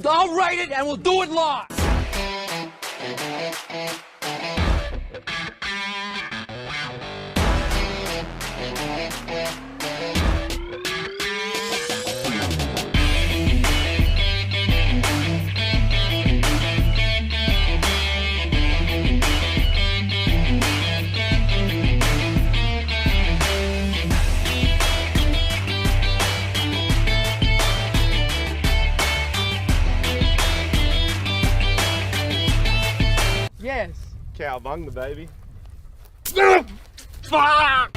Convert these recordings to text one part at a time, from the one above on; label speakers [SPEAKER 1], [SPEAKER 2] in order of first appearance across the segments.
[SPEAKER 1] I'll write it and we'll do it live.
[SPEAKER 2] Yes.
[SPEAKER 3] Cowabunga, baby.
[SPEAKER 1] Fuck!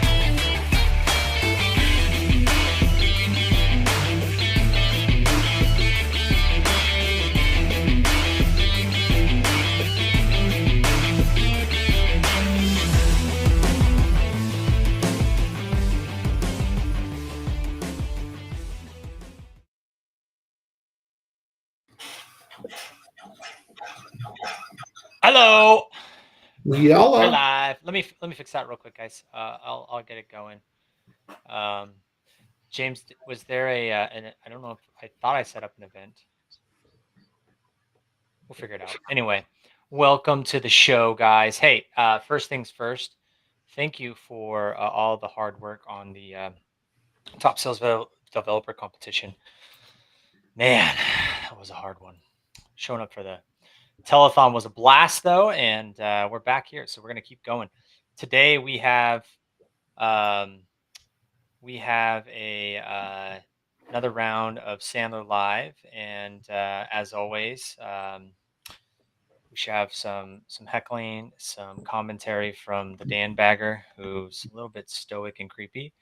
[SPEAKER 4] Hello.
[SPEAKER 5] Yellow.
[SPEAKER 4] We're live. Let me fix that real quick, guys. I'll get it going. James, was there I don't know if I thought I set up an event. We'll figure it out. Anyway, welcome to the show, guys. Hey, first things first. Thank you for all the hard work on the top sales developer competition. Man, that was a hard one. Showing up for the telethon was a blast, though, and we're back here, so we're going to keep going. Today we have another round of Sandler Live, and as always, we should have some heckling, some commentary from the Dan Bagger, who's a little bit stoic and creepy,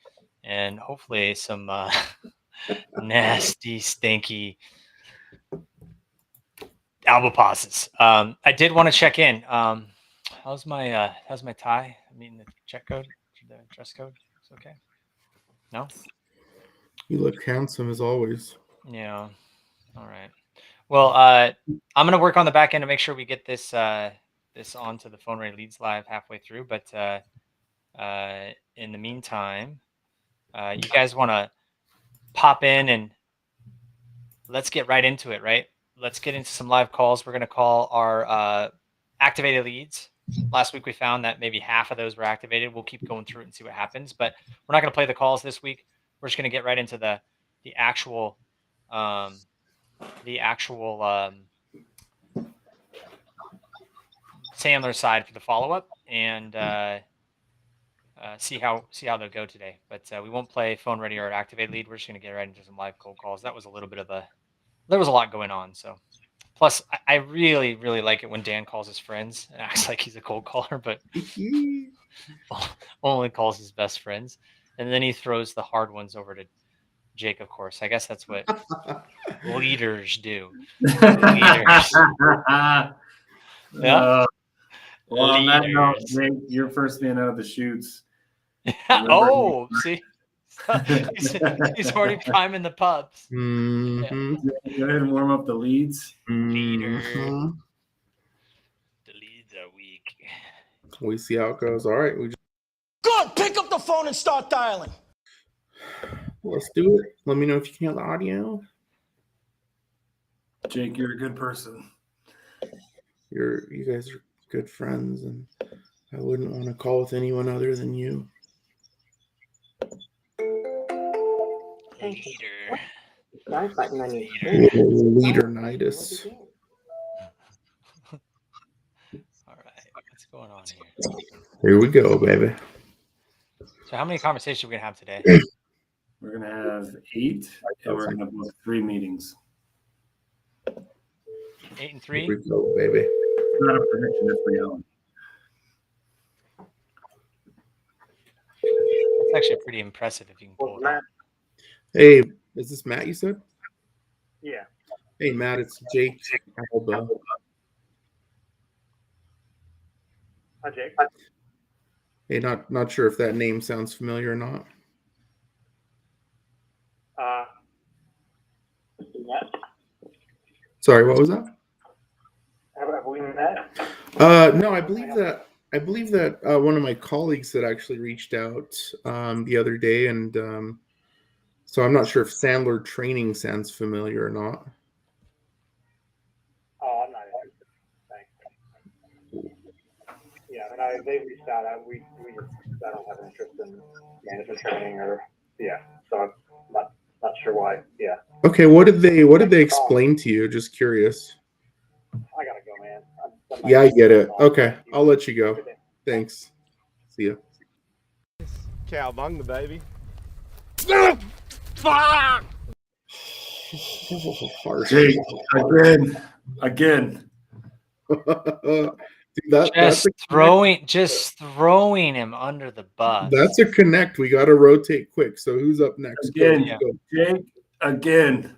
[SPEAKER 4] and hopefully some nasty, stinky Albapauses. I did want to check in. How's my tie? I mean the check code, the dress code. It's okay. No.
[SPEAKER 5] You look handsome as always.
[SPEAKER 4] Yeah. All right. Well, I'm gonna work on the back end to make sure we get this onto the Phone Ready Leads Live halfway through. But in the meantime, you guys want to pop in and let's get right into it, right? Let's get into some live calls. We're going to call our activated leads. Last week we found that maybe half of those were activated. We'll keep going through it and see what happens. But we're not going to play the calls this week. We're just going to get right into the actual Sandler side for the follow up and see how they'll go today. But we won't play phone ready or activated lead. We're just going to get right into some live cold calls. That was a little bit of there was a lot going on. So plus I really, really like it when Dan calls his friends and acts like he's a cold caller, but only calls his best friends. And then he throws the hard ones over to Jake, of course. I guess that's what leaders do. Leaders. Yeah.
[SPEAKER 6] Well, on that note, Jake, you're first man out of the chutes.
[SPEAKER 4] Oh, see? he's already priming the pups.
[SPEAKER 5] Mm-hmm.
[SPEAKER 4] Yeah.
[SPEAKER 6] Go ahead and warm up the leads.
[SPEAKER 4] Leader.
[SPEAKER 5] Mm-hmm.
[SPEAKER 4] The leads are weak.
[SPEAKER 5] We see how it goes. All right.
[SPEAKER 1] Good, pick up the phone and start dialing.
[SPEAKER 5] Let's do it. Let me know if you can hear the audio.
[SPEAKER 6] Jake, you're a good person.
[SPEAKER 5] You guys are good friends, and I wouldn't want to call with anyone other than you.
[SPEAKER 4] Leader.
[SPEAKER 5] Leader-nitis.
[SPEAKER 4] All right. What's going on here?
[SPEAKER 5] Here we go, baby.
[SPEAKER 4] So how many conversations are we going to have today?
[SPEAKER 6] We're going to have 8, and we're going to book 3 meetings.
[SPEAKER 4] 8 and 3?
[SPEAKER 5] Here we go, baby.
[SPEAKER 6] It's not a prediction, it's reality.
[SPEAKER 4] That's actually pretty impressive if you can pull it off.
[SPEAKER 5] Hey, is this Matt you said?
[SPEAKER 7] Yeah.
[SPEAKER 5] Hey, Matt, it's Jake. Alba.
[SPEAKER 7] Hi, Jake.
[SPEAKER 5] Hey, not sure if that name sounds familiar or not. Sorry, what was that?
[SPEAKER 7] Have we met?
[SPEAKER 5] No, I believe that one of my colleagues had actually reached out the other day, and so I'm not sure if Sandler training sounds familiar or not.
[SPEAKER 7] They reached out. We just I don't have an interest in management training or so I'm not sure why. Yeah.
[SPEAKER 5] Okay, what did they explain to you? Just curious.
[SPEAKER 7] I gotta go, man.
[SPEAKER 5] Yeah, I get it. Okay, I'll let you go. Thanks. See ya.
[SPEAKER 1] Cowabunga, baby.
[SPEAKER 5] Harsh.
[SPEAKER 6] Jake, again.
[SPEAKER 5] Dude,
[SPEAKER 4] Just throwing him under the bus.
[SPEAKER 5] that's a connect. We got to rotate quick. So who's up next?
[SPEAKER 6] Again,
[SPEAKER 5] Go.
[SPEAKER 6] Jake, again.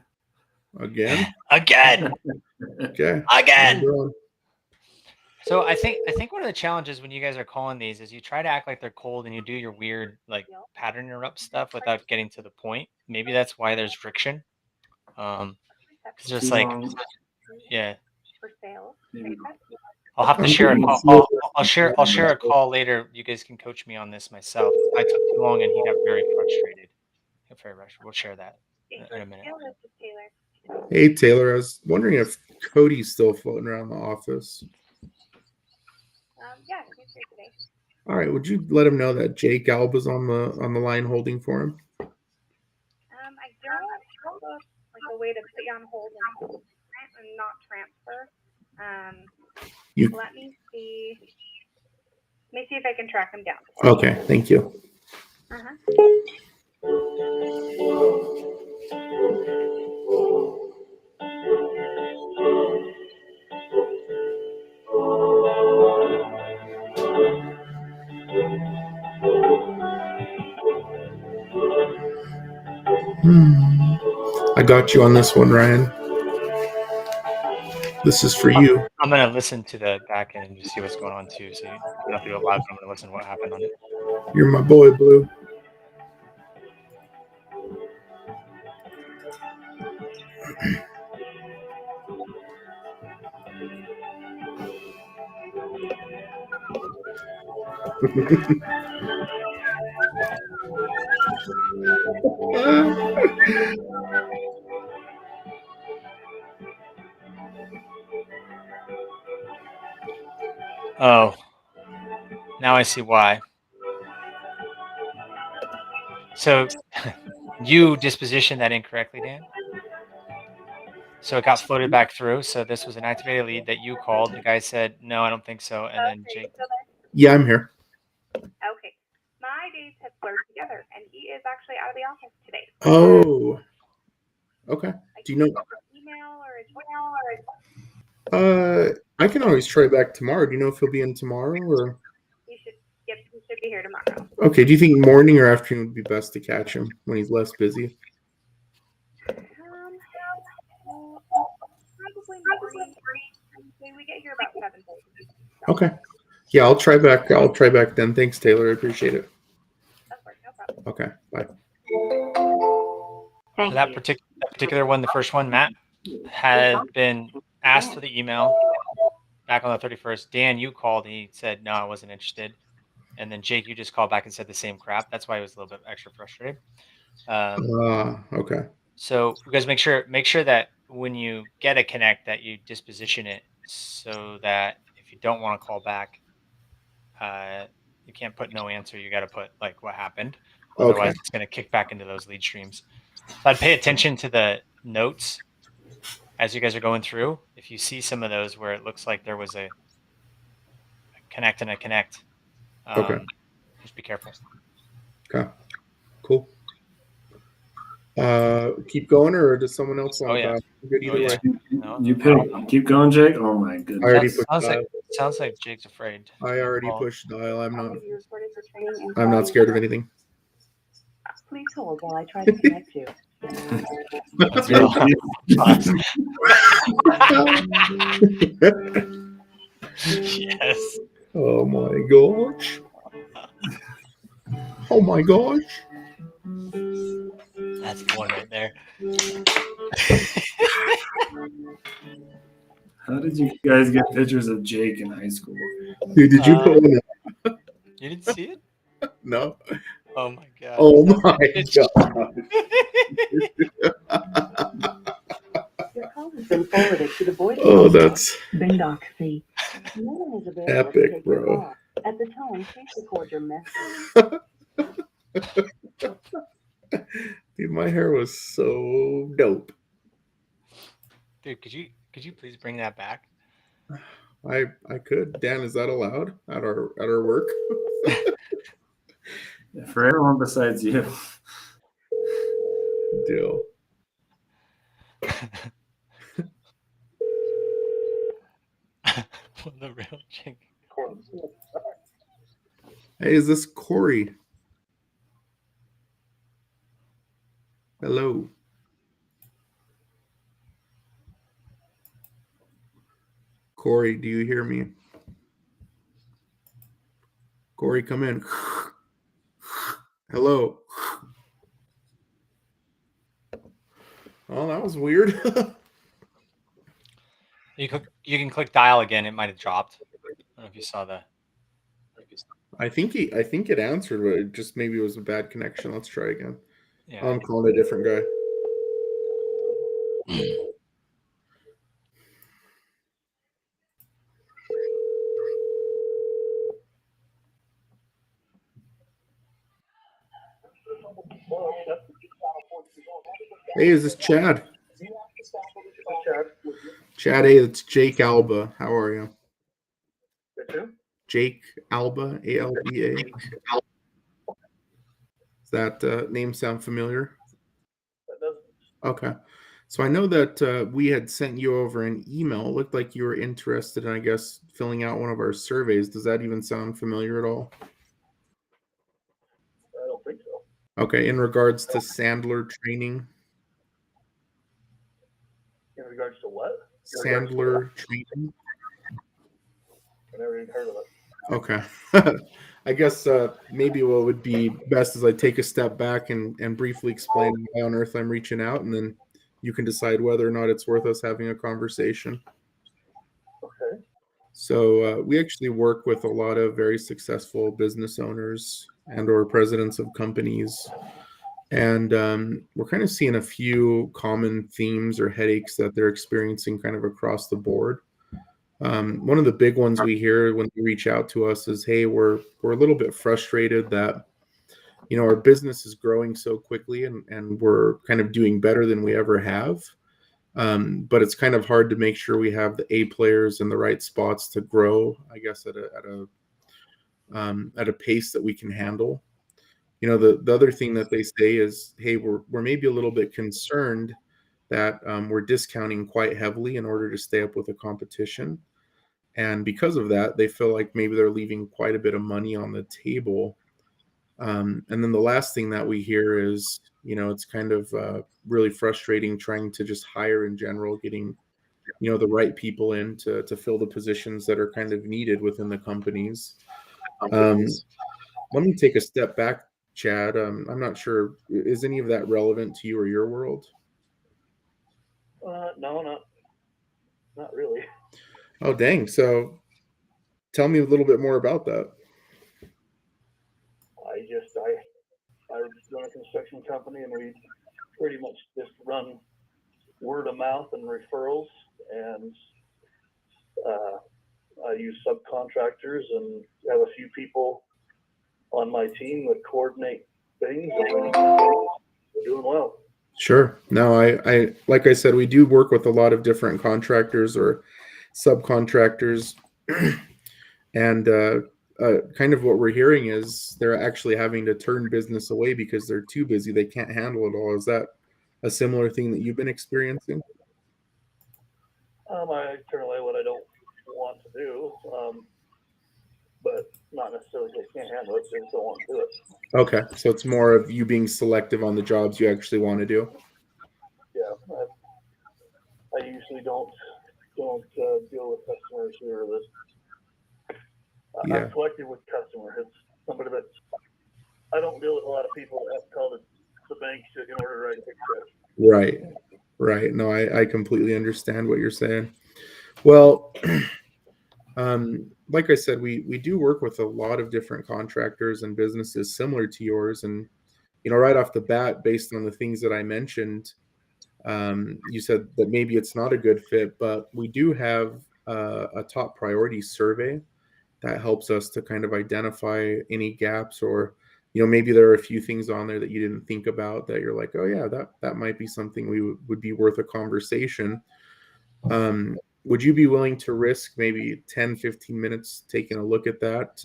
[SPEAKER 5] Again?
[SPEAKER 4] Again.
[SPEAKER 5] Okay.
[SPEAKER 4] Again. So I think one of the challenges when you guys are calling these is you try to act like they're cold and you do your weird like pattern interrupt stuff without getting to the point. Maybe that's why there's friction. It's just like, yeah.
[SPEAKER 2] For sale.
[SPEAKER 4] I'll have to share a call. I'll share a call later. You guys can coach me on this myself. I took too long and he got very frustrated. We'll share that in a minute.
[SPEAKER 5] Hey Taylor, I was wondering if Cody's still floating around the office.
[SPEAKER 2] Yeah, he's here today.
[SPEAKER 5] All right, would you let him know that Jake Alba's on the line holding for him?
[SPEAKER 2] I don't have a way to put you on hold and not transfer. Let me see. Let me see if I can track him down.
[SPEAKER 5] Okay, thank you. I got you on this one, Ryan. This is for you.
[SPEAKER 4] I'm gonna listen to the back end and just see what's going on too. So you don't have to go live. I'm gonna listen to what happened on it.
[SPEAKER 5] You're my boy, Blue.
[SPEAKER 4] Oh, now I see why. So you dispositioned that incorrectly, Dan. So it got floated back through. So this was an activated lead that you called. The guy said, no, I don't think so. And then Jake.
[SPEAKER 5] Yeah, I'm here.
[SPEAKER 2] Okay. My days have blurred together, and he is actually out of the office today.
[SPEAKER 5] Oh. Okay. Do you know?
[SPEAKER 2] Email or
[SPEAKER 5] I can always try back tomorrow. Do you know if he'll be in tomorrow or?
[SPEAKER 2] he should be here tomorrow.
[SPEAKER 5] Okay. Do you think morning or afternoon would be best to catch him when he's less busy?
[SPEAKER 2] Probably morning. We get here about 7:30.
[SPEAKER 5] Okay. Yeah, I'll try back then. Thanks, Taylor. I appreciate it.
[SPEAKER 2] Of course, no problem.
[SPEAKER 5] Okay. Bye.
[SPEAKER 2] Thank
[SPEAKER 4] That particular one, the first one, Matt, had been asked for the email back on the 31st. Dan, you called. He said, no, I wasn't interested. And then Jake, you just called back and said the same crap. That's why he was a little bit extra frustrated.
[SPEAKER 5] Okay.
[SPEAKER 4] So you guys make sure that when you get a connect that you disposition it so that if you don't want to call back, you can't put no answer. You got to put like what happened. Otherwise, It's going to kick back into those lead streams. So I'd pay attention to the notes as you guys are going through. If you see some of those where it looks like there was a connect and a connect, just be careful.
[SPEAKER 5] Okay. Cool. Keep going, or does someone else want
[SPEAKER 4] to?
[SPEAKER 5] Good either way.
[SPEAKER 4] No,
[SPEAKER 6] You keep going, Jake. Oh my goodness.
[SPEAKER 5] I already pushed dial.
[SPEAKER 4] Sounds like Jake's afraid.
[SPEAKER 5] I already pushed dial. I'm not scared of anything.
[SPEAKER 3] Please hold while I try to connect you.
[SPEAKER 4] Yes.
[SPEAKER 5] Oh my gosh. Oh my gosh.
[SPEAKER 4] That's the one right there.
[SPEAKER 6] How did you guys get pictures of Jake in high school?
[SPEAKER 5] Dude, did you put one up?
[SPEAKER 4] You didn't see it?
[SPEAKER 5] No.
[SPEAKER 4] Oh my god.
[SPEAKER 5] Oh my god.
[SPEAKER 3] Your call has been forwarded to the voice.
[SPEAKER 5] Oh, that's
[SPEAKER 3] Bindoxy.
[SPEAKER 5] epic, bro.
[SPEAKER 3] At the tone, please record your message.
[SPEAKER 5] Dude, my hair was so dope.
[SPEAKER 4] Dude, could you please bring that back?
[SPEAKER 5] I could. Dan, is that allowed at our work?
[SPEAKER 6] For everyone besides you.
[SPEAKER 5] Deal.
[SPEAKER 4] The real chick.
[SPEAKER 5] Hey, is this Corey? Hello. Corey, do you hear me? Corey, come in. Hello. Oh, that was weird.
[SPEAKER 4] You can click dial again. It might have dropped. I don't know if you saw the.
[SPEAKER 5] I think it answered, but it just maybe it was a bad connection. Let's try again.
[SPEAKER 4] Yeah.
[SPEAKER 5] I'm calling a different guy. Hey, is this Chad? Chad, hey, it's Jake Alba. How are you? Jake Alba, A-L-B-A. Does that name sound familiar? Okay. So I know that we had sent you over an email. It looked like you were interested in, I guess, filling out one of our surveys. Does that even sound familiar at all?
[SPEAKER 7] I don't think so.
[SPEAKER 5] Okay. In regards to Sandler training.
[SPEAKER 7] In regards to what?
[SPEAKER 5] Sandler training.
[SPEAKER 7] I never even heard of it.
[SPEAKER 5] Okay. I guess maybe what would be best is I take a step back and briefly explain why on earth I'm reaching out, and then you can decide whether or not it's worth us having a conversation.
[SPEAKER 7] Okay.
[SPEAKER 5] So we actually work with a lot of very successful business owners and or presidents of companies. And we're kind of seeing a few common themes or headaches that they're experiencing kind of across the board. One of the big ones we hear when they reach out to us is, hey, we're a little bit frustrated that, you know, our business is growing so quickly and we're kind of doing better than we ever have. But it's kind of hard to make sure we have the A players in the right spots to grow, I guess, at a pace that we can handle. You know, the other thing that they say is, hey, we're maybe a little bit concerned that we're discounting quite heavily in order to stay up with the competition. And because of that, they feel like maybe they're leaving quite a bit of money on the table. And then the last thing that we hear is, you know, it's kind of really frustrating trying to just hire in general, getting, you know, the right people in to fill the positions that are kind of needed within the companies. Let me take a step back, Chad. I'm not sure, is any of that relevant to you or your world?
[SPEAKER 7] No, not really.
[SPEAKER 5] Oh, dang. So tell me a little bit more about that.
[SPEAKER 7] I run a construction company, and we pretty much just run word of mouth and referrals, and I use subcontractors and have a few people on my team that coordinate things, and we're doing well.
[SPEAKER 5] Sure. No, I like I said, we do work with a lot of different contractors or subcontractors, and kind of what we're hearing is they're actually having to turn business away because they're too busy. They can't handle it all. Is that a similar thing that you've been experiencing?
[SPEAKER 7] I turn away what I don't want to do, but not necessarily they can't handle it, they just don't want to do it.
[SPEAKER 5] Okay, so it's more of you being selective on the jobs you actually want to do.
[SPEAKER 7] Yeah, I usually don't deal with customers who are this. I'm selective with customers. It's somebody that I don't deal with a lot of people that have to call the bank in order to write a check.
[SPEAKER 5] Right. No, I completely understand what you're saying. Well, like I said, we do work with a lot of different contractors and businesses similar to yours. And, you know, right off the bat, based on the things that I mentioned, you said that maybe it's not a good fit, but we do have a top priority survey. that helps us to kind of identify any gaps, or maybe there are a few things on there that you didn't think about that you're like, oh yeah, that might be something would be worth a conversation. Would you be willing to risk maybe 10-15 minutes taking a look at that,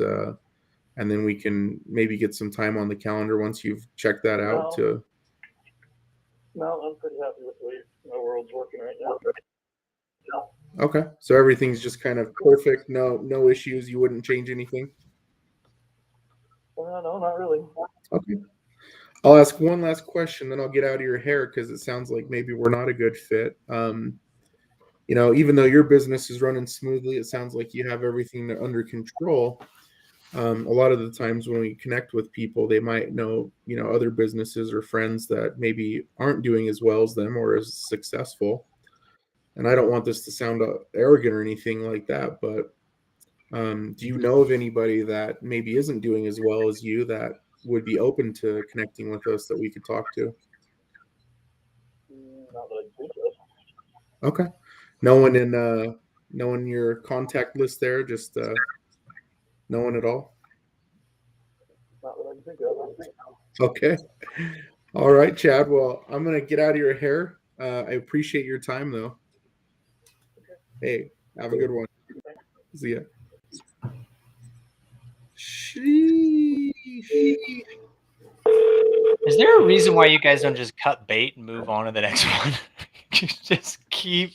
[SPEAKER 5] and then we can maybe get some time on the calendar once you've checked that out?
[SPEAKER 7] No, I'm pretty happy with the way my world's working right now.
[SPEAKER 5] Okay, so everything's just kind of perfect. No issues. You wouldn't change anything?
[SPEAKER 7] No, not really.
[SPEAKER 5] Okay. I'll ask one last question, then I'll get out of your hair, because it sounds like maybe we're not a good fit. Even though your business is running smoothly, it sounds like you have everything under control. A lot of the times when we connect with people, they might know, other businesses or friends that maybe aren't doing as well as them or as successful. And I don't want this to sound arrogant or anything like that, but do you know of anybody that maybe isn't doing as well as you that would be open to connecting with us that we could talk to?
[SPEAKER 7] Not that I can think of.
[SPEAKER 5] Okay. No one in your contact list there, just no one at all?
[SPEAKER 7] Not that I can think of.
[SPEAKER 5] Okay. All right, Chad. Well, I'm going to get out of your hair. I appreciate your time, though. Hey, have a good one. See ya.
[SPEAKER 4] Is there a reason why you guys don't just cut bait and move on to the next one? You just keep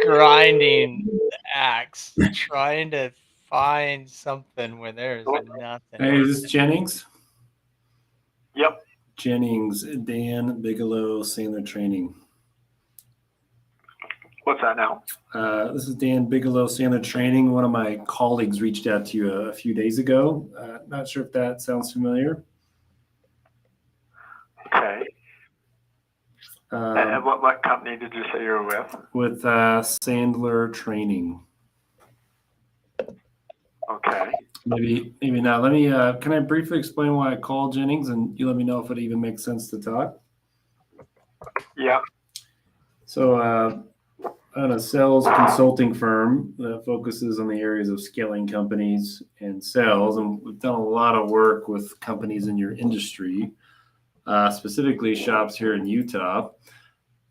[SPEAKER 4] grinding the axe, trying to find something where there's nothing.
[SPEAKER 6] Hey, is this Jennings?
[SPEAKER 1] Yep.
[SPEAKER 6] Jennings, Dan Bigelow, Sandler Training.
[SPEAKER 1] What's that now?
[SPEAKER 6] This is Dan Bigelow, Sandler Training. One of my colleagues reached out to you a few days ago. Not sure if that sounds familiar.
[SPEAKER 1] Okay. And what company did you say you were with?
[SPEAKER 6] With Sandler Training.
[SPEAKER 1] Okay.
[SPEAKER 6] Maybe not. Let me. Can I briefly explain why I called Jennings, and you let me know if it even makes sense to talk?
[SPEAKER 1] Yeah.
[SPEAKER 6] So, I'm a sales consulting firm that focuses on the areas of scaling companies and sales, and we've done a lot of work with companies in your industry, specifically shops here in Utah.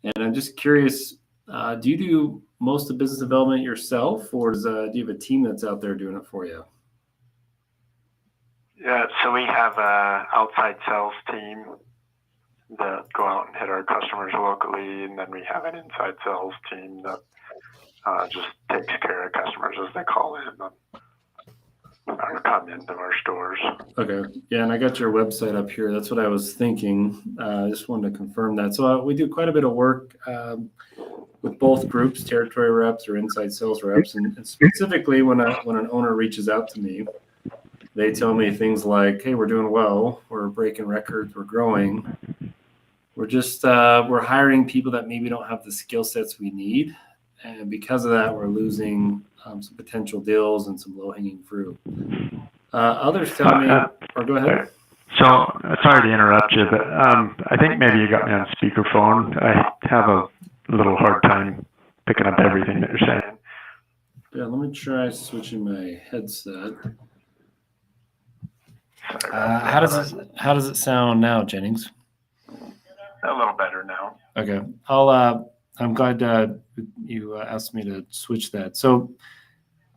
[SPEAKER 6] And I'm just curious, do you do most of the business development yourself, or do you have a team that's out there doing it for you?
[SPEAKER 1] Yeah, so we have an outside sales team that go out and hit our customers locally, and then we have an inside sales team that just takes care of customers as they call in or come into our stores.
[SPEAKER 6] Okay, yeah, and I got your website up here. That's what I was thinking. I just wanted to confirm that. So we do quite a bit of work with both groups, territory reps or inside sales reps, and specifically when an owner reaches out to me, they tell me things like, "Hey, we're doing well. We're breaking records. We're growing. We're just we're hiring people that maybe don't have the skill sets we need, and because of that, we're losing some potential deals and some low-hanging fruit." Others tell me, or go ahead.
[SPEAKER 8] So sorry to interrupt you, but I think maybe you got me on speakerphone. I have a little hard time picking up everything that you're saying.
[SPEAKER 6] Yeah, let me try switching my headset. How does it sound now, Jennings?
[SPEAKER 1] A little better now.
[SPEAKER 6] Okay, I'm glad you asked me to switch that. So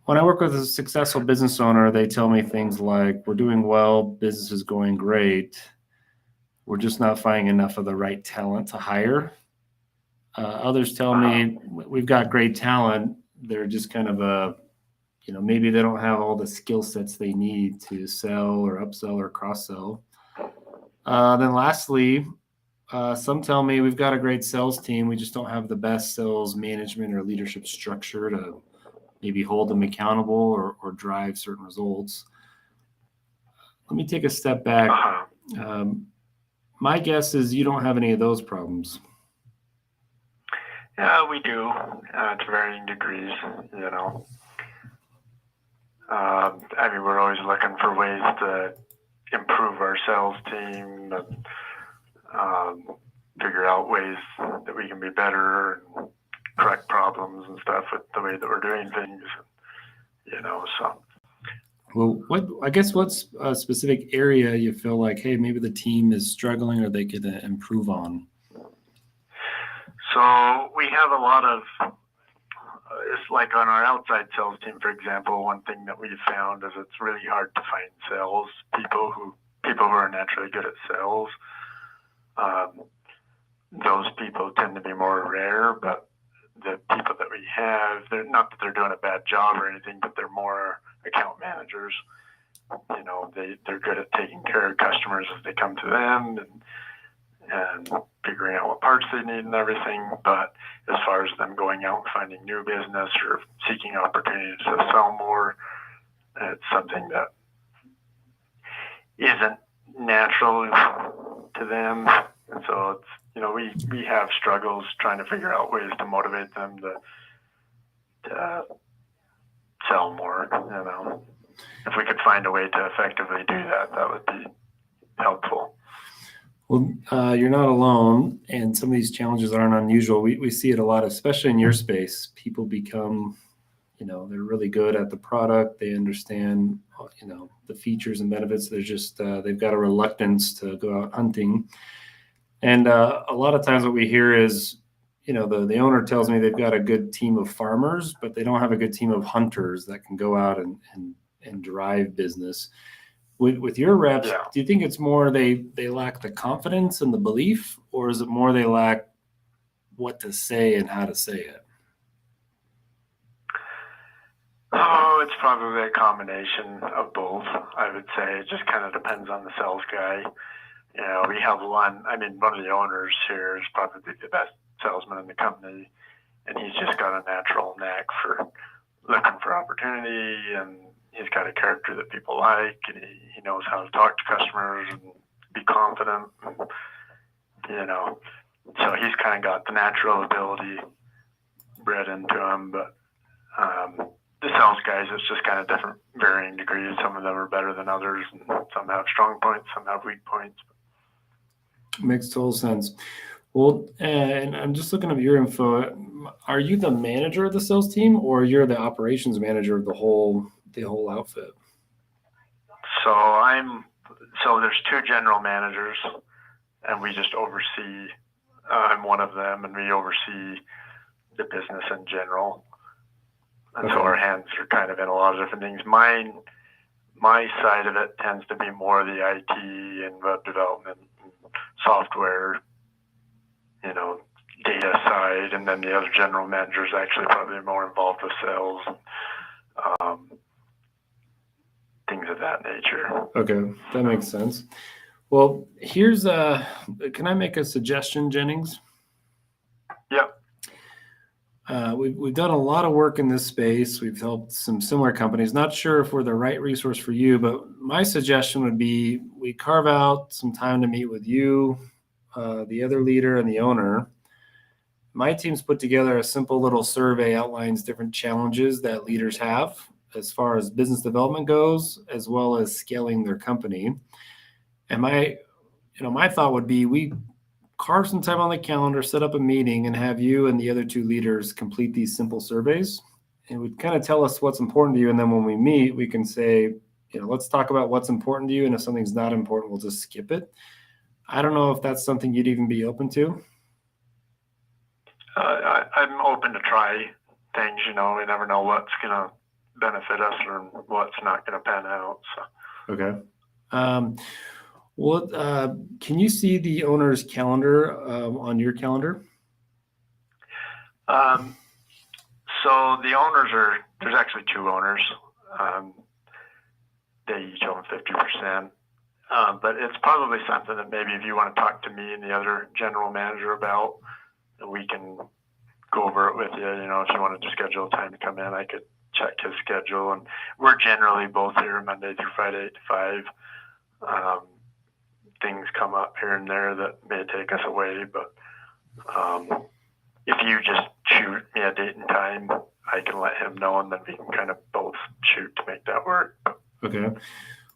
[SPEAKER 6] when I work with a successful business owner, they tell me things like, "We're doing well, business is going great. We're just not finding enough of the right talent to hire." Others tell me, "We've got great talent. They're just kind of maybe they don't have all the skill sets they need to sell or upsell or cross-sell." Then lastly, some tell me, "We've got a great sales team. We just don't have the best sales management or leadership structure to maybe hold them accountable or drive certain results." Let me take a step back. My guess is you don't have any of those problems.
[SPEAKER 1] Yeah, we do to varying degrees, we're always looking for ways to improve our sales team and figure out ways that we can be better and correct problems and stuff with the way that we're doing things, so
[SPEAKER 6] Well, what's a specific area you feel like, hey, maybe the team is struggling or they could improve on?
[SPEAKER 1] So we have a lot of, it's like on our outside sales team, for example, one thing that we've found is it's really hard to find people who are naturally good at sales. Those people tend to be more rare, but the people that we have, they're not that they're doing a bad job or anything, but they're more account managers. You know, they're good at taking care of customers as they come to them and figuring out what parts they need and everything. But as far as them going out and finding new business or seeking opportunities to sell more, it's something that isn't natural to them. And so it's, you know, we have struggles trying to figure out ways to motivate them to sell more. You know, if we could find a way to effectively do that, that would be helpful.
[SPEAKER 6] Well, you're not alone, and some of these challenges aren't unusual. We see it a lot, especially in your space. People become, you know, they're really good at the product. They understand, you know, the features and benefits. They're just, they've got a reluctance to go out hunting. And a lot of times what we hear is, you know, the owner tells me they've got a good team of farmers, but they don't have a good team of hunters that can go out and drive business. With your reps,
[SPEAKER 1] Yeah.
[SPEAKER 6] Do you think it's more they lack the confidence and the belief, or is it more they lack what to say and how to say it?
[SPEAKER 1] Oh, it's probably a combination of both. I would say it just kind of depends on the sales guy. You know, we have one of the owners here is probably the best salesman in the company, and he's just got a natural knack for looking for opportunity, and he's got a character that people like, and he knows how to talk to customers and be confident, and, you know, so he's kind of got the natural ability bred into him. But the sales guys, it's just kind of different, varying degrees. Some of them are better than others, and some have strong points, some have weak points.
[SPEAKER 6] Makes total sense. Well, and I'm just looking at your info. Are you the manager of the sales team, or you're the operations manager of the whole outfit?
[SPEAKER 1] So there's two general managers, and we just oversee. I'm one of them, and we oversee the business in general. And
[SPEAKER 6] Okay.
[SPEAKER 1] so our hands are kind of in a lot of different things. My side of it tends to be more the IT and web development and software, you know, data side, and then the other general manager is actually probably more involved with sales, things of that nature.
[SPEAKER 6] Okay, that makes sense. Well, here's can I make a suggestion, Jennings?
[SPEAKER 1] Yep.
[SPEAKER 6] We've done a lot of work in this space. We've helped some similar companies. Not sure if we're the right resource for you, but my suggestion would be we carve out some time to meet with you, the other leader, and the owner. My team's put together a simple little survey, outlines different challenges that leaders have as far as business development goes, as well as scaling their company. And my thought would be we carve some time on the calendar, set up a meeting, and have you and the other two leaders complete these simple surveys. It would kind of tell us what's important to you. And then when we meet, we can say, you know, let's talk about what's important to you. And if something's not important, we'll just skip it. I don't know if that's something you'd even be open to.
[SPEAKER 1] I'm open to try things. You know, we never know what's going to benefit us or what's not going to pan out. So.
[SPEAKER 6] Okay. Can you see the owner's calendar on your calendar?
[SPEAKER 1] So the owners there's actually two owners. They each own 50%. But it's probably something that maybe if you want to talk to me and the other general manager about, we can go over it with you. You know, if you wanted to schedule a time to come in, I could check his schedule. And we're generally both here Monday through Friday, 8 to 5. Things come up here and there that may take us away, but if you just shoot me a date and time, I can let him know, and then we can kind of both shoot to make that work.
[SPEAKER 6] Okay.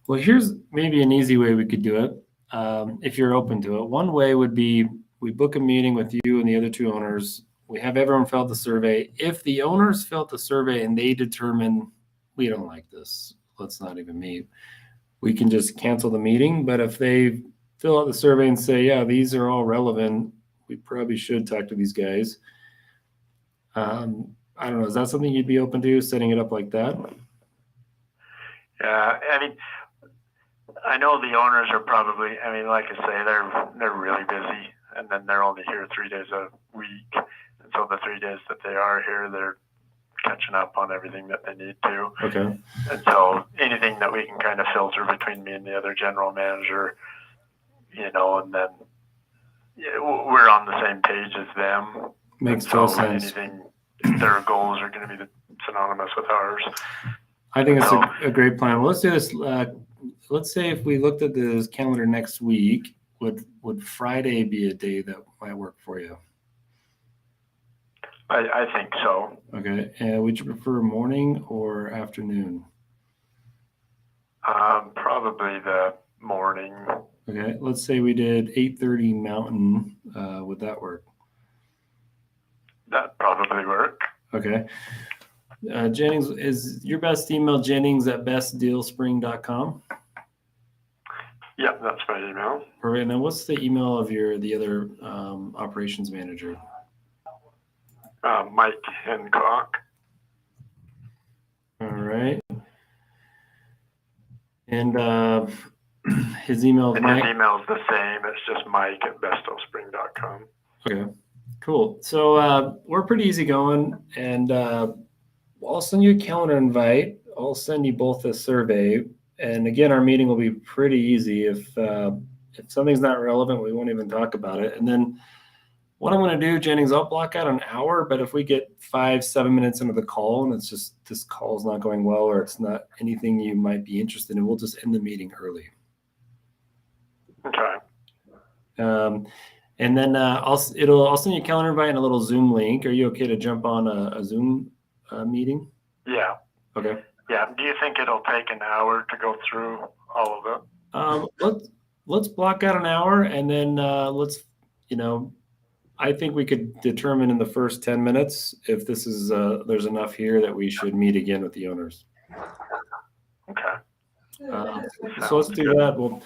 [SPEAKER 6] Well, here's maybe an easy way we could do it, if you're open to it. One way would be we book a meeting with you and the other two owners. We have everyone fill out the survey. If the owners fill out the survey and they determine we don't like this, let's not even meet. We can just cancel the meeting. But if they fill out the survey and say, yeah, these are all relevant, we probably should talk to these guys. I don't know. Is that something you'd be open to, setting it up like that?
[SPEAKER 1] Yeah, I mean, I know the owners are probably, I mean, like I say, they're really busy, and then they're only here 3 days a week. And so the 3 days that they are here, they're catching up on everything that they need to.
[SPEAKER 6] Okay.
[SPEAKER 1] And so anything that we can kind of filter between me and the other general manager, you know, and then we're on the same page as them.
[SPEAKER 6] Makes
[SPEAKER 1] total
[SPEAKER 6] sense.
[SPEAKER 1] Anything, their goals are going to be synonymous with ours.
[SPEAKER 6] I think it's a great plan. Well, let's do this. Let's say if we looked at the calendar next week, would Friday be a day that might work for you?
[SPEAKER 1] I think so.
[SPEAKER 6] Okay. Would you prefer morning or afternoon?
[SPEAKER 1] Probably the morning.
[SPEAKER 6] Okay. Let's say we did 8:30 Mountain. Would that work?
[SPEAKER 1] That probably work.
[SPEAKER 6] Okay. Jennings, is your best email jennings@bestdealspring.com?
[SPEAKER 1] Yep, that's my email.
[SPEAKER 6] Perfect. And then what's the email of the other operations manager?
[SPEAKER 1] Mike Hancock.
[SPEAKER 6] All right. And his email is
[SPEAKER 1] And
[SPEAKER 6] Mike.
[SPEAKER 1] his email is the same. It's just mike@bestdealspring.com.
[SPEAKER 6] Okay, cool. So we're pretty easy going, and I'll send you a calendar invite. I'll send you both a survey, and again, our meeting will be pretty easy. If something's not relevant, we won't even talk about it. And then what I'm going to do, Jennings, I'll block out an hour. But if we get 5-7 minutes into the call and it's just this call is not going well, or it's not anything you might be interested in, we'll just end the meeting early.
[SPEAKER 1] Okay.
[SPEAKER 6] And then I'll send you a calendar invite and a little Zoom link. Are you okay to jump on a Zoom meeting?
[SPEAKER 1] Yeah.
[SPEAKER 6] Okay.
[SPEAKER 1] Yeah. Do you think it'll take an hour to go through all of
[SPEAKER 6] it? Let's block out an hour, and then let's, I think we could determine in the first 10 minutes if this is there's enough here that we should meet again with the owners.
[SPEAKER 1] Okay.
[SPEAKER 6] So let's do that. Well,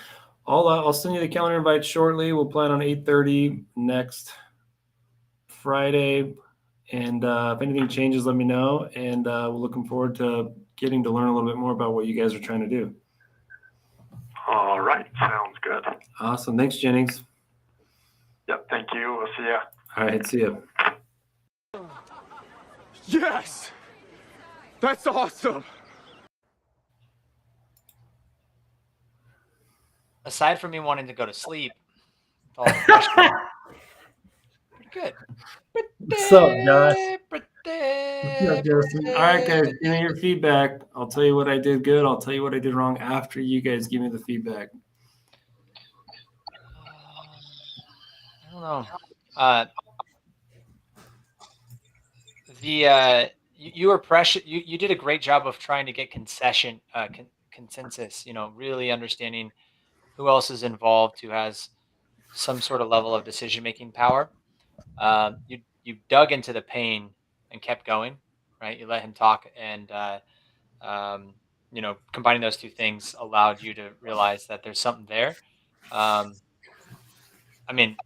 [SPEAKER 6] I'll send you the calendar invite shortly. We'll plan on 8:30 next Friday. And if anything changes, let me know. And we're looking forward to getting to learn a little bit more about what you guys are trying to do.
[SPEAKER 1] All right. Sounds good.
[SPEAKER 6] Awesome. Thanks, Jennings.
[SPEAKER 1] Yep. Thank you. We'll see ya.
[SPEAKER 6] All right. See you.
[SPEAKER 9] Yes! That's awesome!
[SPEAKER 4] Aside from me wanting to go to sleep, with all the questions, pretty good.
[SPEAKER 10] What's up, Josh?
[SPEAKER 6] All right, guys, give me your feedback. I'll tell you what I did good. I'll tell you what I did wrong after you guys give me the feedback.
[SPEAKER 4] I don't know. You were precious. You did a great job of trying to get consensus. Really understanding who else is involved, who has some sort of level of decision-making power. You dug into the pain and kept going, right? You let him talk, and combining those two things allowed you to realize that there's something there. I mean,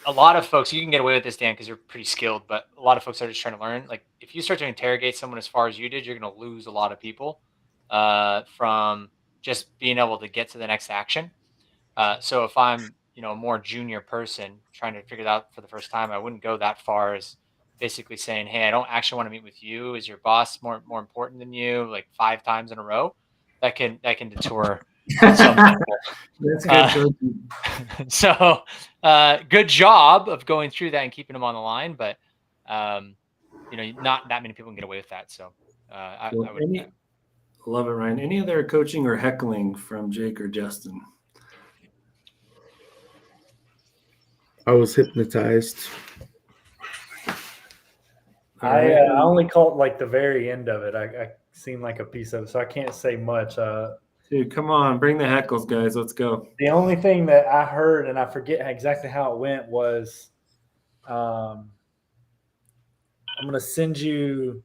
[SPEAKER 4] a lot of folks, you can get away with this, Dan, because you're pretty skilled, but a lot of folks are just trying to learn. Like, if you start to interrogate someone as far as you did, you're going to lose a lot of people from just being able to get to the next action. So if I'm, a more junior person trying to figure it out for the first time, I wouldn't go that far as basically saying, hey, I don't actually want to meet with you. Is your boss more important than you? Like 5 times in a row, that can deter some people.
[SPEAKER 6] That's good.
[SPEAKER 4] So good job of going through that and keeping them on the line, but not that many people can get away with that. So I would
[SPEAKER 6] love it, Ryan. Any other coaching or heckling from Jake or Justin?
[SPEAKER 5] I was hypnotized.
[SPEAKER 10] I only caught like the very end of it. I seen like a piece of it, so I can't say much.
[SPEAKER 6] Dude, come on, bring the heckles, guys. Let's go.
[SPEAKER 10] The only thing that I heard, and I forget exactly how it went, was I'm going to send you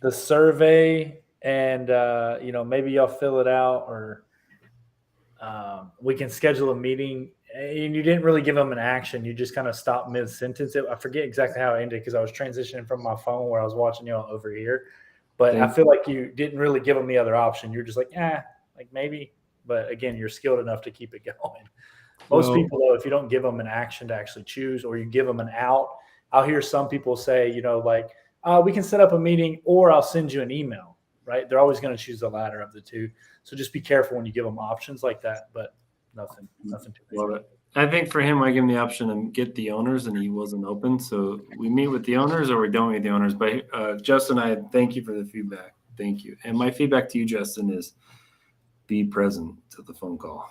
[SPEAKER 10] the survey and maybe y'all fill it out, or we can schedule a meeting. And you didn't really give them an action. You just kind of stopped mid sentence. I forget exactly how it ended because I was transitioning from my phone where I was watching y'all over here. But I feel like you didn't really give them the other option. You're just like, like maybe. But again, you're skilled enough to keep it going. Most people, though, if you don't give them an action to actually choose, or you give them an out, I'll hear some people say, we can set up a meeting, or I'll send you an email, right? They're always going to choose the latter of the two. So just be careful when you give them options like that, but nothing too big.
[SPEAKER 6] Love it. I think for him, I give him the option to get the owners, and he wasn't open. So we meet with the owners or we don't meet the owners. But Justin, I thank you for the feedback. Thank you. And my feedback to you, Justin, is be present to the phone call.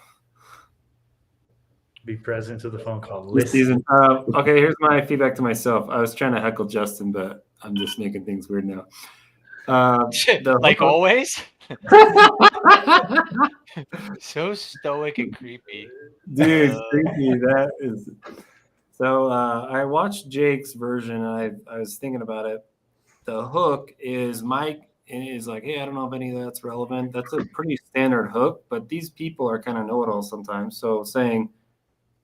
[SPEAKER 10] Be present to the phone call.
[SPEAKER 6] Listen. Okay, here's my feedback to myself. I was trying to heckle Justin, but I'm just making things weird now.
[SPEAKER 4] Like always? So stoic and creepy.
[SPEAKER 6] Dude, creepy. That is. So I watched Jake's version, and I was thinking about it. The hook is Mike is like, hey, I don't know if any of that's relevant. That's a pretty standard hook, but these people are kind of know-it-all sometimes. So saying,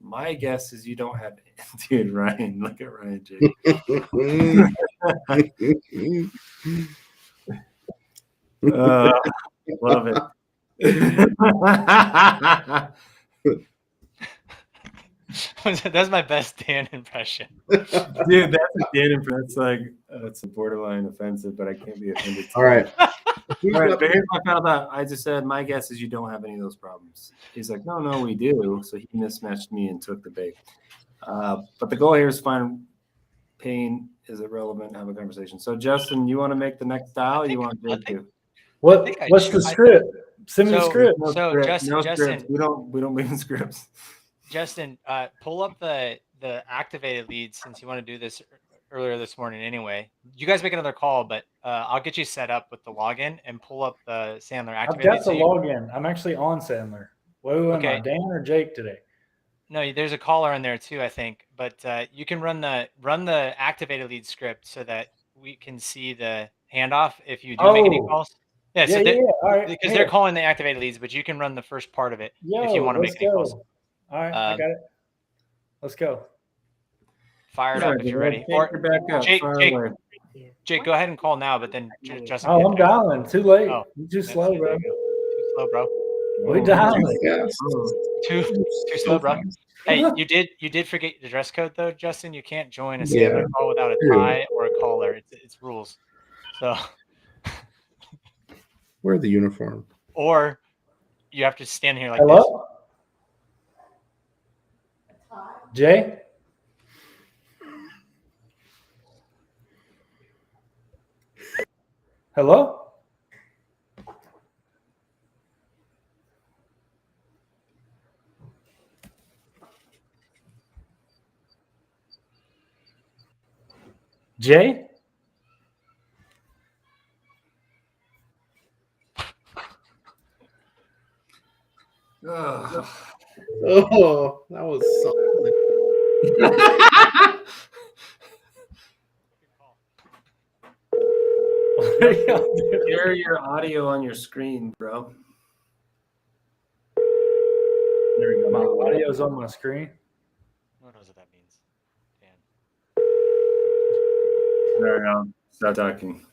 [SPEAKER 6] my guess is you don't have it. Dude, Ryan, look at Ryan, Jake. Love it.
[SPEAKER 4] That's my best Dan impression.
[SPEAKER 6] Dude, that's a Dan impression. That's like, it's borderline offensive, but I can't be offended.
[SPEAKER 5] All right.
[SPEAKER 6] All right, but here's my final thought. I just said, my guess is you don't have any of those problems. He's like, no, we do. So he mismatched me and took the bait. But the goal here is find pain is irrelevant, have a conversation. So Justin, you want to make the next dial? You want Jake to?
[SPEAKER 10] What's the script? Send me the script.
[SPEAKER 4] Justin,
[SPEAKER 6] we don't believe in scripts.
[SPEAKER 4] Justin, pull up the activated leads since you want to do this earlier this morning anyway. You guys make another call, but I'll get you set up with the login and pull up the Sandler activated.
[SPEAKER 10] I've got the login. I'm actually on Sandler. Who am I, Dan or Jake today?
[SPEAKER 4] No, there's a caller in there too, I think. But you can run the activated lead script so that we can see the handoff if you do make any calls. Yeah, all right. Because they're calling the activated leads, but you can run the first part of it if you want to make any calls.
[SPEAKER 10] All right, I got it. Let's go.
[SPEAKER 4] Fire it up if you're ready. Or Jake, go ahead and call now, but then Justin.
[SPEAKER 10] Oh, I'm dialing. Too late. Oh, you're too slow, bro.
[SPEAKER 4] Too slow, bro.
[SPEAKER 10] We dialing.
[SPEAKER 4] Too slow, bro. Hey, you did forget the dress code though, Justin. You can't join a Sandler call without a tie or a collar. It's rules. So
[SPEAKER 5] wear the uniform.
[SPEAKER 4] Or you have to stand here like
[SPEAKER 10] Hello? This. Jay? Hello? Jay?
[SPEAKER 5] Oh, that was solid.
[SPEAKER 6] Share your audio on your screen, bro.
[SPEAKER 10] There we go. My audio's on my screen.
[SPEAKER 4] Who knows what that means? Dan.
[SPEAKER 6] There we go. Stop talking.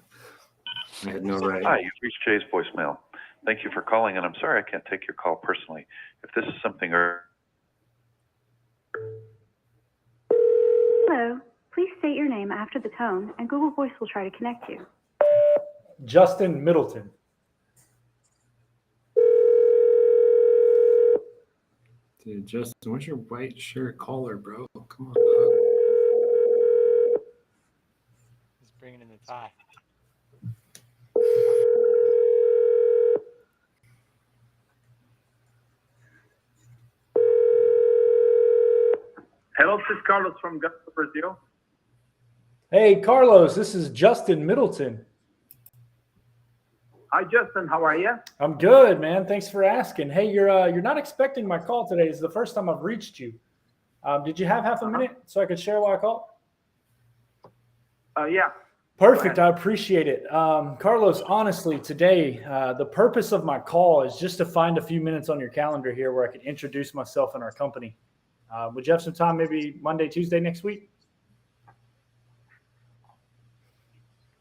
[SPEAKER 6] I had no right.
[SPEAKER 11] Hi, you've reached Jay's voicemail. Thank you for calling, and I'm sorry I can't take your call personally. If this is something
[SPEAKER 12] Hello. Please state your name after the tone, and Google Voice will try to connect you.
[SPEAKER 10] Justin Middleton.
[SPEAKER 6] Dude, Justin, what's your white shirt collar, bro? Come on, dog.
[SPEAKER 4] He's bringing in the tie.
[SPEAKER 13] Hello, this is Carlos from Brazil.
[SPEAKER 10] Hey, Carlos, this is Justin Middleton.
[SPEAKER 13] Hi, Justin. How are you?
[SPEAKER 10] I'm good, man. Thanks for asking. Hey, you're not expecting my call today. It's the first time I've reached you. Did you have half a minute so I could share why I called?
[SPEAKER 13] Yeah.
[SPEAKER 10] Perfect. I appreciate it. Carlos, honestly, today, the purpose of my call is just to find a few minutes on your calendar here where I can introduce myself and our company. Would you have some time maybe Monday, Tuesday next week?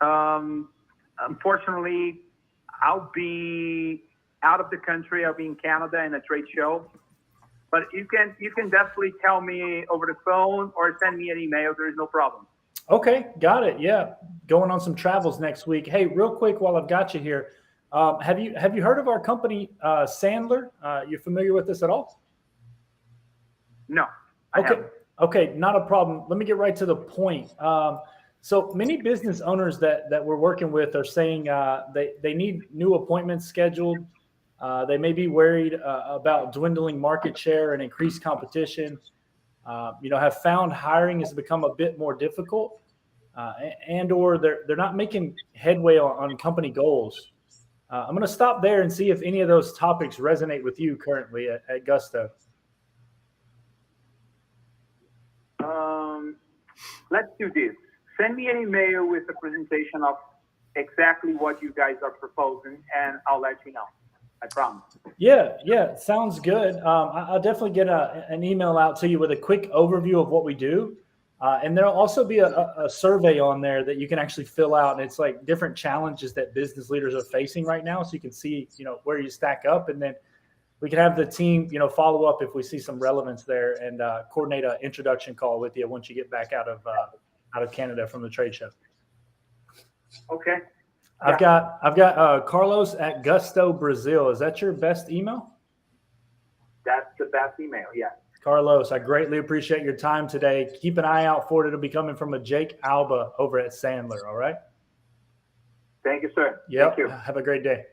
[SPEAKER 13] Unfortunately, I'll be out of the country. I'll be in Canada in a trade show. But you can definitely tell me over the phone or send me an email. There is no problem.
[SPEAKER 10] Okay, got it. Yeah, going on some travels next week. Hey, real quick while I've got you here, have you heard of our company Sandler? You familiar with this at all?
[SPEAKER 13] No.
[SPEAKER 10] Okay, not a problem. Let me get right to the point. So many business owners that we're working with are saying they need new appointments scheduled. They may be worried about dwindling market share and increased competition. Have found hiring has become a bit more difficult, or they're not making headway on company goals. I'm going to stop there and see if any of those topics resonate with you currently at Gusto.
[SPEAKER 13] Let's do this. Send me an email with a presentation of exactly what you guys are proposing, and I'll let you know. I promise.
[SPEAKER 10] Yeah, sounds good. I'll definitely get an email out to you with a quick overview of what we do. And there'll also be a survey on there that you can actually fill out. And it's like different challenges that business leaders are facing right now. So you can see, where you stack up. And then we can have the team, follow up if we see some relevance there and coordinate an introduction call with you once you get back out of Canada from the trade show.
[SPEAKER 13] Okay.
[SPEAKER 10] I've got Carlos at Gusto Brazil. Is that your best email?
[SPEAKER 13] That's the best email, yeah.
[SPEAKER 10] Carlos, I greatly appreciate your time today. Keep an eye out for it. It'll be coming from a Jake Alba over at Sandler, all right?
[SPEAKER 13] Thank you, sir.
[SPEAKER 10] Yep.
[SPEAKER 13] Thank you.
[SPEAKER 10] Have a great day.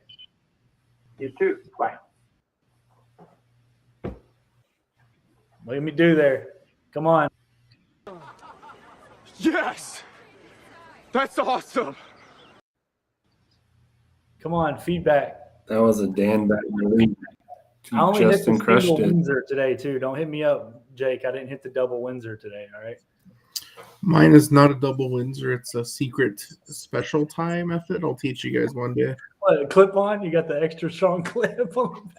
[SPEAKER 13] You too. Bye.
[SPEAKER 10] Look at me do there. Come on.
[SPEAKER 9] Yes! That's awesome!
[SPEAKER 10] Come on, feedback.
[SPEAKER 6] That was a Dan back relief.
[SPEAKER 10] I only
[SPEAKER 6] Justin
[SPEAKER 10] hit the
[SPEAKER 6] crushed
[SPEAKER 10] single
[SPEAKER 6] it.
[SPEAKER 10] Windsor today, too. Don't hit me up, Jake. I didn't hit the double Windsor today, all right?
[SPEAKER 5] Mine is not a double Windsor. It's a secret special tie method. I'll teach you guys one day.
[SPEAKER 10] What, a clip on? You got the extra strong clip on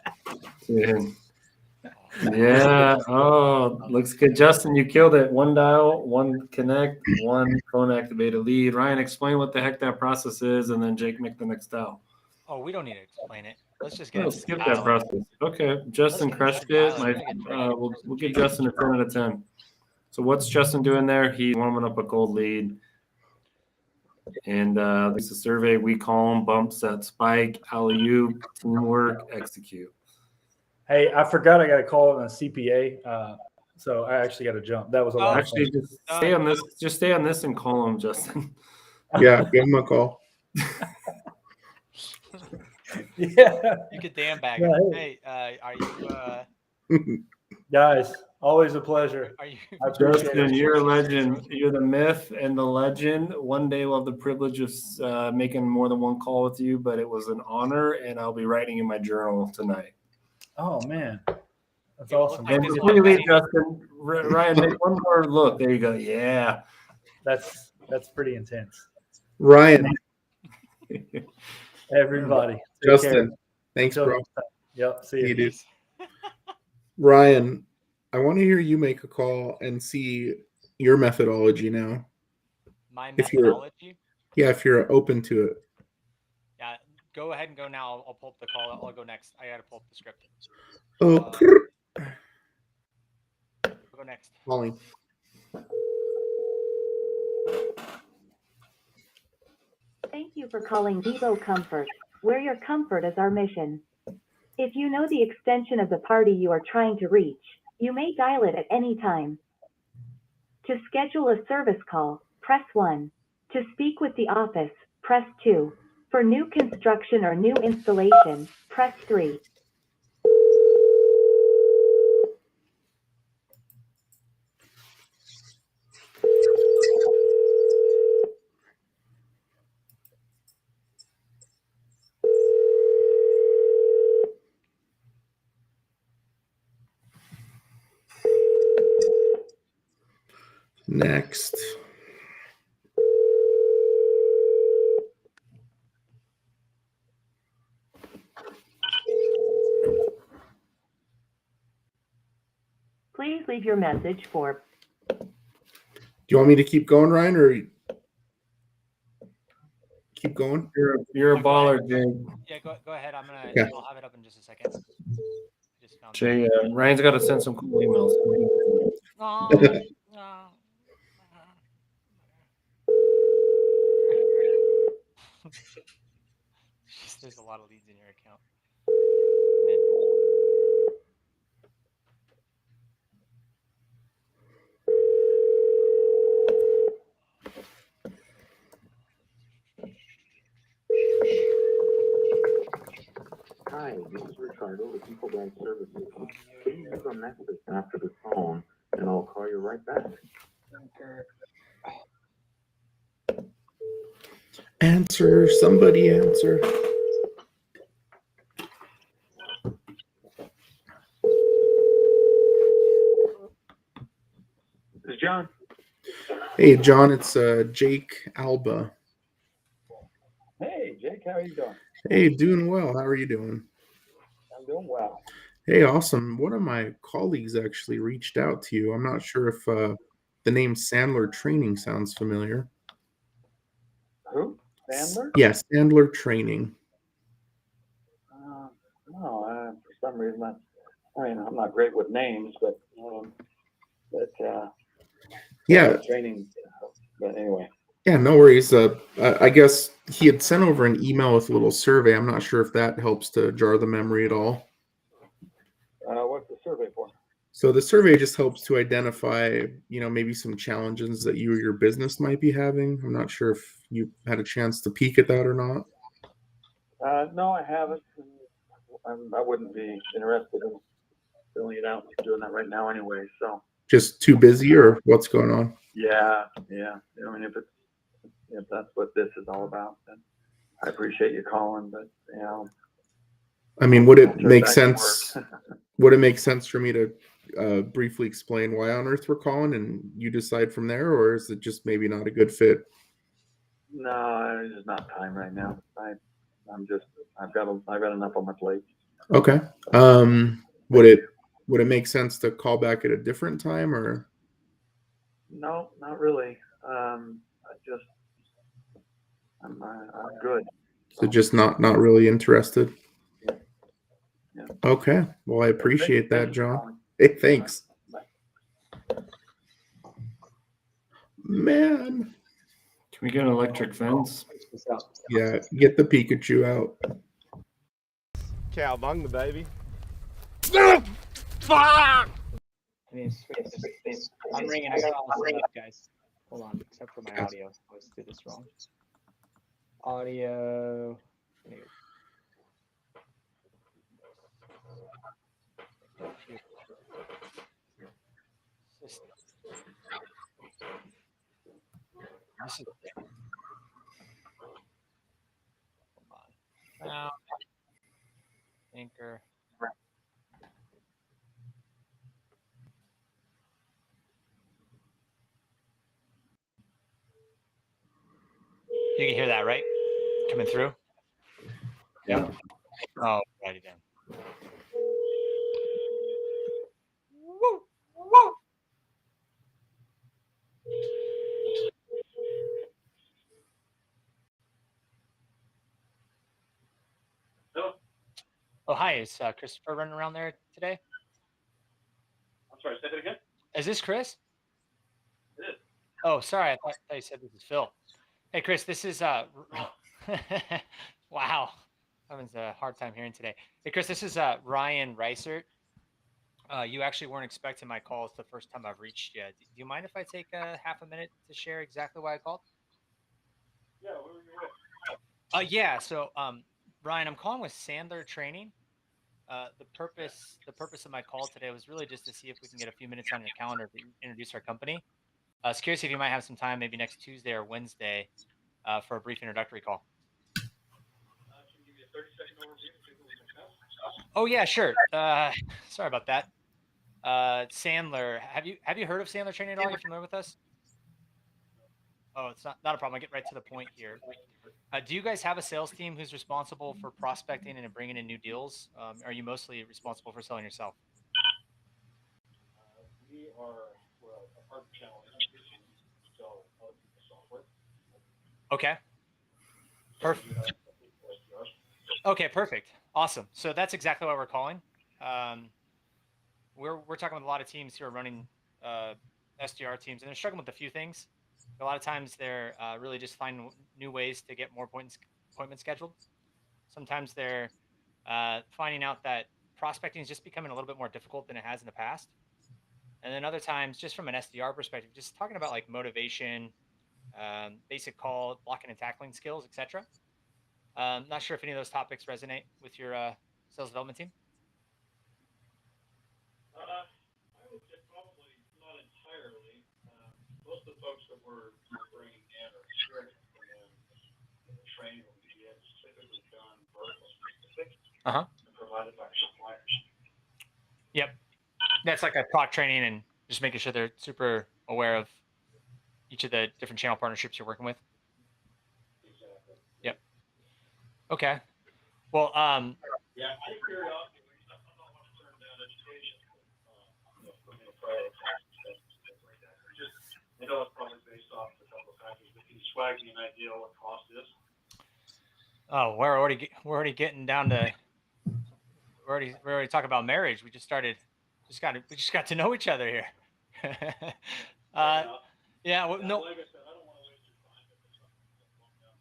[SPEAKER 10] the back.
[SPEAKER 6] Yeah. Oh, looks good. Justin, you killed it. One dial, one connect, one phone activated lead. Ryan, explain what the heck that process is, and then Jake make the next dial.
[SPEAKER 4] Oh, we don't need to explain it. Let's just get
[SPEAKER 6] No,
[SPEAKER 4] it.
[SPEAKER 6] skip that process. Okay, Justin crushed it. We'll give Justin a 10 out of 10. So what's Justin doing there? He's warming up a cold lead. And it's a survey. We call them bump, set, spike, alley-oop, teamwork, execute.
[SPEAKER 10] Hey, I forgot I got to call it on a CPA. So I actually got to jump. That was a lot of fun.
[SPEAKER 6] Actually, just stay on this. Just stay on this and call him, Justin.
[SPEAKER 5] Yeah, give him a call.
[SPEAKER 10] Yeah.
[SPEAKER 4] You could damn bag
[SPEAKER 10] Yeah,
[SPEAKER 4] him. Hey, are you
[SPEAKER 10] guys, always a pleasure.
[SPEAKER 4] Are you
[SPEAKER 6] Justin, you're a legend. You're the myth and the legend. One day we'll have the privilege of making more than one call with you, but it was an honor, and I'll be writing in my journal tonight.
[SPEAKER 10] Oh man, that's awesome.
[SPEAKER 6] And before you leave, Justin, Ryan, make one more look. There you go. Yeah,
[SPEAKER 10] that's pretty intense.
[SPEAKER 5] Ryan,
[SPEAKER 10] everybody,
[SPEAKER 5] Justin, thanks, bro.
[SPEAKER 10] Yep, see you.
[SPEAKER 5] Dude. Ryan, I want to hear you make a call and see your methodology now.
[SPEAKER 4] My
[SPEAKER 5] if
[SPEAKER 4] methodology?
[SPEAKER 5] If you're open to it.
[SPEAKER 4] Yeah, go ahead and go now. I'll pull up the call. I'll go next. I got to pull up the script. I'll go next.
[SPEAKER 5] Calling.
[SPEAKER 14] Thank you for calling Vivo Comfort, where your comfort is our mission. If you know the extension of the party you are trying to reach, you may dial it at any time. To schedule a service call, press 1. To speak with the office, press 2. For new construction or new installation, press 3.
[SPEAKER 5] Next.
[SPEAKER 3] leave your message for.
[SPEAKER 5] Do you want me to keep going, Ryan, or keep going?
[SPEAKER 6] You're a baller, Jay.
[SPEAKER 4] Yeah, go ahead. I'll have it up in just a second. Just found
[SPEAKER 6] Jay, Ryan's got to send some cool emails.
[SPEAKER 4] There's a lot of leads in your account.
[SPEAKER 15] Hi, this is Ricardo with People Bank Services. Can you leave a message after the phone, and I'll call you right back.
[SPEAKER 5] Answer, somebody answer.
[SPEAKER 15] This is John.
[SPEAKER 5] Hey, John, it's Jake Alba.
[SPEAKER 15] Hey, Jake, how are you doing?
[SPEAKER 5] Hey, doing well. How are you doing?
[SPEAKER 15] I'm doing well.
[SPEAKER 5] Hey, awesome. One of my colleagues actually reached out to you. I'm not sure if the name Sandler Training sounds familiar.
[SPEAKER 15] Who? Sandler?
[SPEAKER 5] Yes, Sandler Training.
[SPEAKER 15] No, for some reason, I'm not great with names, but
[SPEAKER 5] Yeah.
[SPEAKER 15] Training. But anyway.
[SPEAKER 5] Yeah, no worries. I guess he had sent over an email with a little survey. I'm not sure if that helps to jar the memory at all.
[SPEAKER 15] What's the survey for?
[SPEAKER 5] So the survey just helps to identify, maybe some challenges that you or your business might be having. I'm not sure if you had a chance to peek at that or not.
[SPEAKER 15] No, I haven't. I wouldn't be interested in filling it out and doing that right now anyway. So.
[SPEAKER 5] Just too busy, or what's going on?
[SPEAKER 15] Yeah. I mean, if that's what this is all about, then I appreciate you calling, but
[SPEAKER 5] I mean, would it make sense? Would it make sense for me to briefly explain why on earth we're calling, and you decide from there, or is it just maybe not a good fit?
[SPEAKER 15] No, it's just not time right now. I've got enough on my plate.
[SPEAKER 5] Okay. Would it make sense to call back at a different time, or?
[SPEAKER 15] No, not really. I'm good.
[SPEAKER 5] So just not really interested.
[SPEAKER 15] Yeah.
[SPEAKER 5] Okay. Well, I appreciate that, John. Hey, thanks. Man.
[SPEAKER 6] Can we get an electric fence?
[SPEAKER 5] Yeah, get the Pikachu out.
[SPEAKER 9] Cowabunga, baby.
[SPEAKER 4] Fuck! I'm ringing. I got all set up, guys. Hold on, except for my audio. I always do this wrong. Audio. This is. Hold on. Now, Anchor. You can hear that, right? Coming through?
[SPEAKER 6] Yeah.
[SPEAKER 4] Oh, righty then. Woo! Woo! Oh, hi. Is Christopher running around there today?
[SPEAKER 16] I'm sorry, say that again?
[SPEAKER 4] Is this Chris?
[SPEAKER 16] It is.
[SPEAKER 4] Oh, sorry. I thought you said this is Phil. Hey, Chris, this is wow. Having a hard time hearing today. Hey, Chris, this is Ryan Reisert. You actually weren't expecting my call. It's the first time I've reached you. Do you mind if I take half a minute to share exactly why I called?
[SPEAKER 16] Yeah, where were you at?
[SPEAKER 4] Yeah. So, Ryan, I'm calling with Sandler Training. The purpose of my call today was really just to see if we can get a few minutes on your calendar to introduce our company. I was curious if you might have some time, maybe next Tuesday or Wednesday, for a brief introductory call.
[SPEAKER 16] Can you give me a 30-second overview of what we discussed?
[SPEAKER 4] Oh yeah, sure. Sorry about that. Sandler, have you heard of Sandler Training at all? Are you familiar with us? Oh, it's not a problem. I'll get right to the point here. Do you guys have a sales team who's responsible for prospecting and bringing in new deals? Are you mostly responsible for selling yourself?
[SPEAKER 16] We our partner channel agency to sell other people's software.
[SPEAKER 4] Okay. Perfect. Okay, perfect. Awesome. So that's exactly what we're calling. We're talking with a lot of teams who are running SDR teams, and they're struggling with a few things. A lot of times they're really just finding new ways to get more appointments scheduled. Sometimes they're finding out that prospecting is just becoming a little bit more difficult than it has in the past. And then other times, just from an SDR perspective, just talking about like motivation, basic call, blocking and tackling skills, etc. Not sure if any of those topics resonate with your sales development team.
[SPEAKER 16] I would say probably not entirely. Most of the folks that we're bringing in are experienced, and then the training will be typically done vertical specific and provided by suppliers.
[SPEAKER 4] Yep, that's like a product training and just making sure they're super aware of each of the different channel partnerships you're working with.
[SPEAKER 16] Exactly.
[SPEAKER 4] Yep. Okay. Well,
[SPEAKER 16] yeah, I periodically, I'm not one to turn down education, but, for me to prioritize stuff like that. I know it's probably based off a couple of factors, but can you swag me an idea what cost is?
[SPEAKER 4] Oh, we're already getting down to we're already talking about marriage. We just got to know each other here. Yeah. Well, no.
[SPEAKER 16] Like I said, I don't want to waste your time if it's something that's going down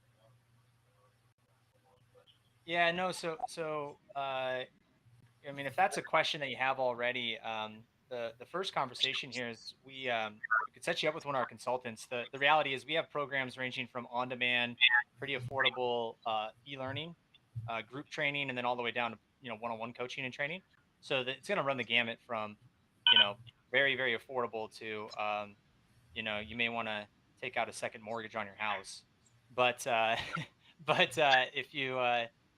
[SPEAKER 16] the road.
[SPEAKER 4] Yeah, no. So, I mean, if that's a question that you have already, the first conversation here is we could set you up with one of our consultants. The reality is we have programs ranging from on-demand, pretty affordable e-learning, group training, and then all the way down to one-on-one coaching and training. So it's going to run the gamut from very, very affordable to you may want to take out a second mortgage on your house. But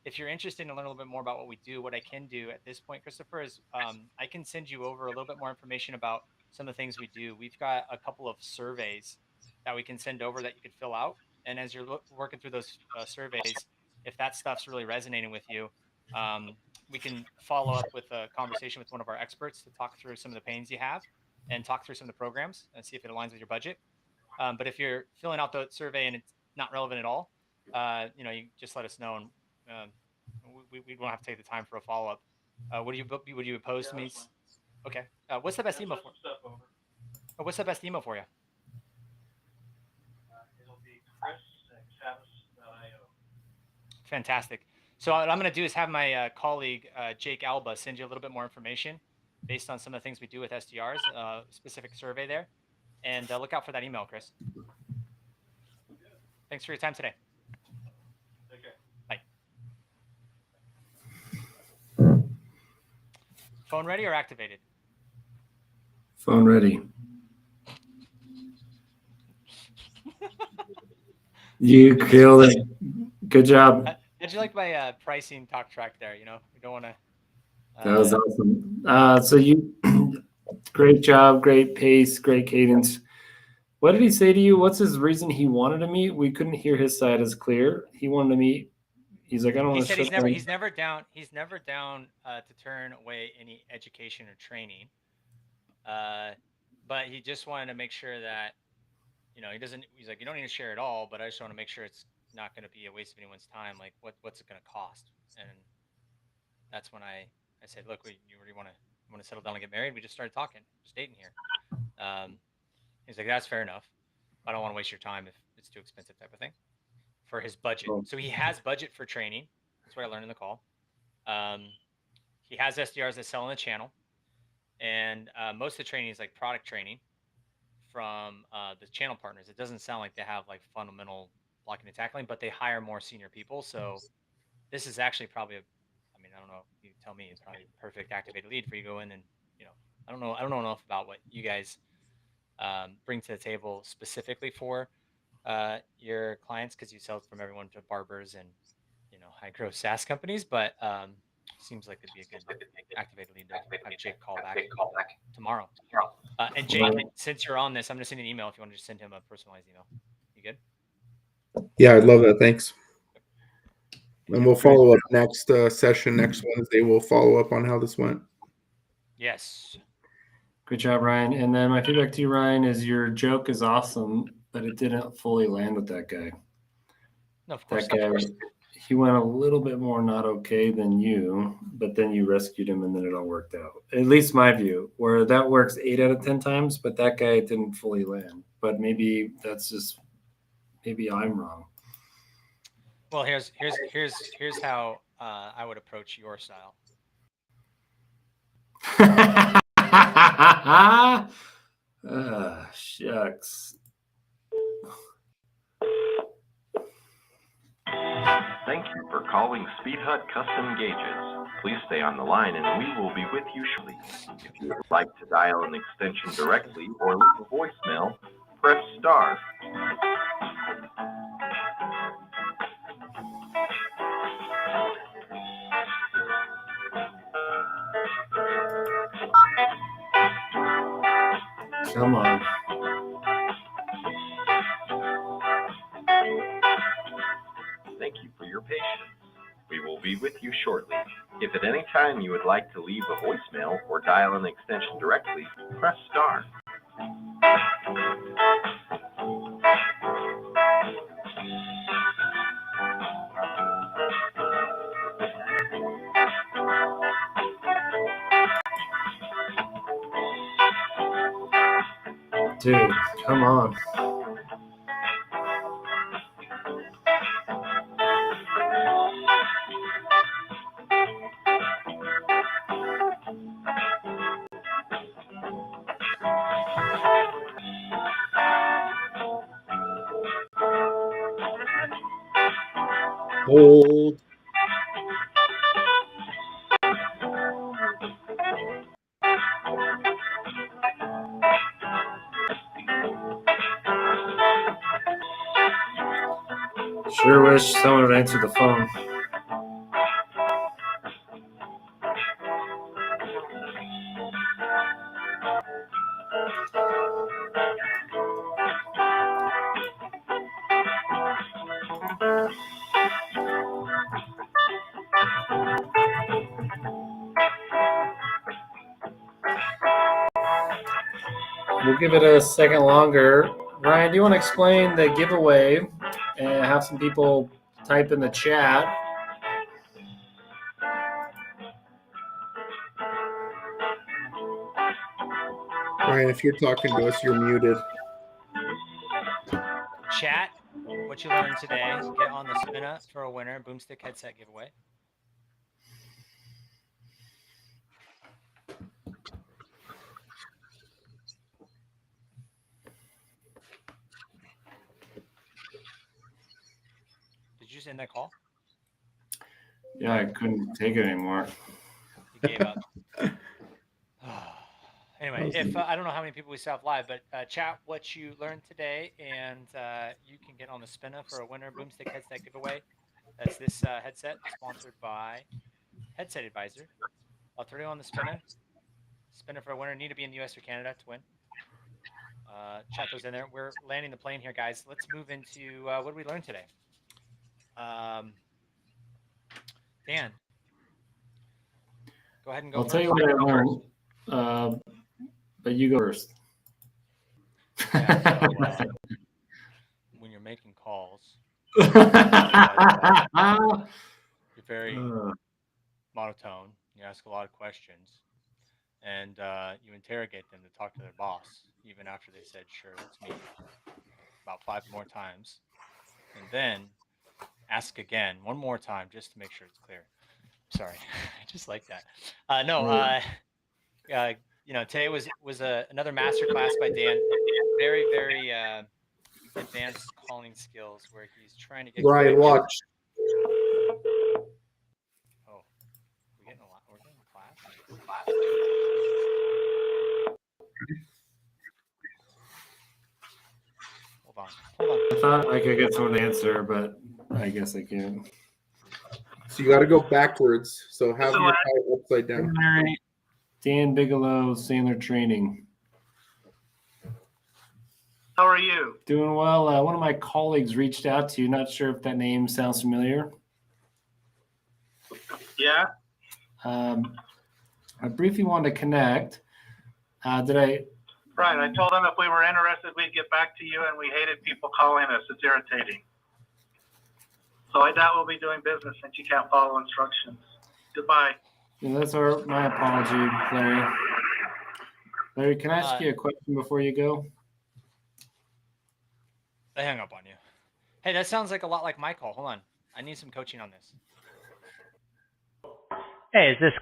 [SPEAKER 4] if you're interested in learning a little bit more about what we do, what I can do at this point, Christopher, is I can send you over a little bit more information about some of the things we do. We've got a couple of surveys that we can send over that you could fill out. And as you're working through those surveys, if that stuff's really resonating with you, we can follow up with a conversation with one of our experts to talk through some of the pains you have and talk through some of the programs and see if it aligns with your budget. But if you're filling out the survey and it's not relevant at all, you just let us know, and we won't have to take the time for a follow up. Would you oppose to me? Okay. What's the best email for? What's the best email for you?
[SPEAKER 16] It'll be chris@cavis.io.
[SPEAKER 4] Fantastic. So what I'm going to do is have my colleague Jake Alba send you a little bit more information based on some of the things we do with SDRs, specific survey there, and look out for that email, Chris. Thanks for your time today.
[SPEAKER 16] Okay.
[SPEAKER 4] Bye. Phone ready or activated?
[SPEAKER 6] Phone ready. You killed it. Good job.
[SPEAKER 4] How'd you like my pricing talk track there? We don't want to.
[SPEAKER 6] That was awesome. So you, great job, great pace, great cadence. What did he say to you? What's his reason he wanted to meet? We couldn't hear his side as clear. He wanted to meet. He's like, I don't want to.
[SPEAKER 4] He said he's never down to turn away any education or training. But he just wanted to make sure that, he doesn't. He's like, you don't need to share it all, but I just want to make sure it's not going to be a waste of anyone's time. Like, what's it going to cost? And that's when I said, look, you really want to settle down and get married? We just started talking, just dating here. He's like, that's fair enough. I don't want to waste your time if it's too expensive, type of thing, for his budget. So he has budget for training. That's what I learned in the call. He has SDRs that sell on the channel, and most of the training is like product training from the channel partners. It doesn't sound like they have like fundamental blocking and tackling, but they hire more senior people. So this is actually probably I don't know. You tell me. It's probably a perfect activated lead for you to go in and, I don't know enough about what you guys bring to the table specifically for your clients, because you sell from everyone to barbers and high growth SaaS companies, but seems like it'd be a good activated lead to have Jake call back tomorrow. And Jake, since you're on this, I'm gonna send you an email if you want to just send him a personalized email. You good?
[SPEAKER 5] Yeah, I'd love that. Thanks. And we'll follow up next session next Wednesday. We'll follow up on how this went.
[SPEAKER 4] Yes.
[SPEAKER 6] Great job, Ryan. And then my feedback to you, Ryan, is your joke is awesome, but it didn't fully land with that guy.
[SPEAKER 4] No, of course.
[SPEAKER 6] That guy, he went a little bit more not okay than you, but then you rescued him and then it all worked out. At least my view, where that works 8 out of 10 times, but that guy didn't fully land. But maybe that's just, maybe I'm wrong.
[SPEAKER 4] Well, here's how I would approach your style.
[SPEAKER 6] Shucks.
[SPEAKER 17] Thank you for calling Speed Hut Custom Gauges. Please stay on the line and we will be with you shortly. If you would like to dial an extension directly or leave a voicemail, press star.
[SPEAKER 6] Come on.
[SPEAKER 17] Thank you for your patience. We will be with you shortly. If at any time you would like to leave a voicemail or dial an extension directly, press star.
[SPEAKER 6] Dude, come on.
[SPEAKER 5] Hold.
[SPEAKER 6] Sure wish someone would answer the phone. We'll give it a second longer. Ryan, do you want to explain the giveaway and have some people type in the chat?
[SPEAKER 5] Ryan, if you're talking to us, you're muted.
[SPEAKER 4] Chat what you learned today. Get on the spinner for a winner. Boomstick headset giveaway. Did you just end that call?
[SPEAKER 6] Yeah, I couldn't take it anymore.
[SPEAKER 4] You gave up. Anyway, if I don't know how many people we still have live, but chat what you learned today, and you can get on the spinner for a winner Boomstick headset giveaway. That's this headset, sponsored by Headset Advisor. I'll throw you on the spinner. Spinner for a winner. Need to be in the US or Canada to win. Chat those in there. We're landing the plane here, guys. Let's move into what did we learn today? Dan, go ahead and go
[SPEAKER 6] I'll
[SPEAKER 4] first.
[SPEAKER 6] tell you what I learned, but you go first.
[SPEAKER 4] Yeah, so, when you're making calls, you're very monotone. You ask a lot of questions, and you interrogate them to talk to their boss, even after they said, "Sure, that's me," about 5 more times, and then ask again 1 more time just to make sure it's clear. Sorry, I just like that. You know, today was another masterclass by Dan. Very, very advanced calling skills where he's trying to get.
[SPEAKER 5] Ryan, watch.
[SPEAKER 4] Oh, we're getting a lot. We're getting a class. Hold on.
[SPEAKER 6] I thought I could get someone to answer, but I guess I can't.
[SPEAKER 5] So you got to go backwards. So have your tie upside down.
[SPEAKER 6] Dan Bigelow, Sandler Training.
[SPEAKER 13] How are you?
[SPEAKER 6] Doing well. One of my colleagues reached out to you. Not sure if that name sounds familiar.
[SPEAKER 13] Yeah.
[SPEAKER 6] I briefly wanted to connect. Did I?
[SPEAKER 16] Right. I told them if we were interested, we'd get back to you, and we hated people calling us. It's irritating. So I doubt we'll be doing business since you can't follow instructions. Goodbye.
[SPEAKER 6] Yeah, that's my apology, Larry. Larry, can I ask you a question before you go?
[SPEAKER 4] They hung up on you. Hey, that sounds like a lot like my call. Hold on. I need some coaching on this. Hey, is this?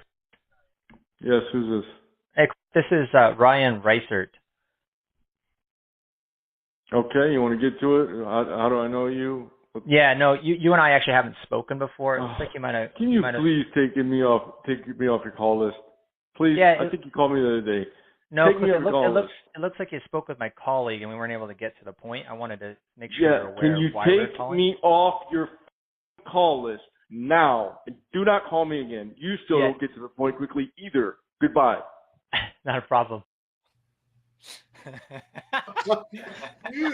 [SPEAKER 18] Yes, who's this?
[SPEAKER 4] Hey, this is Ryan Reisert.
[SPEAKER 18] Okay, you want to get to it? How do I know you?
[SPEAKER 4] Yeah, no, you and I actually haven't spoken before. It looks like you might have.
[SPEAKER 18] Can you please take me off your call list? Please. Yeah, I think you called me the other day.
[SPEAKER 4] No, it looks like you spoke with my colleague and we weren't able to get to the point. I wanted to make sure you're aware
[SPEAKER 18] can you
[SPEAKER 4] of why we're
[SPEAKER 18] take
[SPEAKER 4] calling.
[SPEAKER 18] me off your call list now? And do not call me again. You still don't get to the point quickly either. Goodbye.
[SPEAKER 4] Not a problem.
[SPEAKER 5] Dude,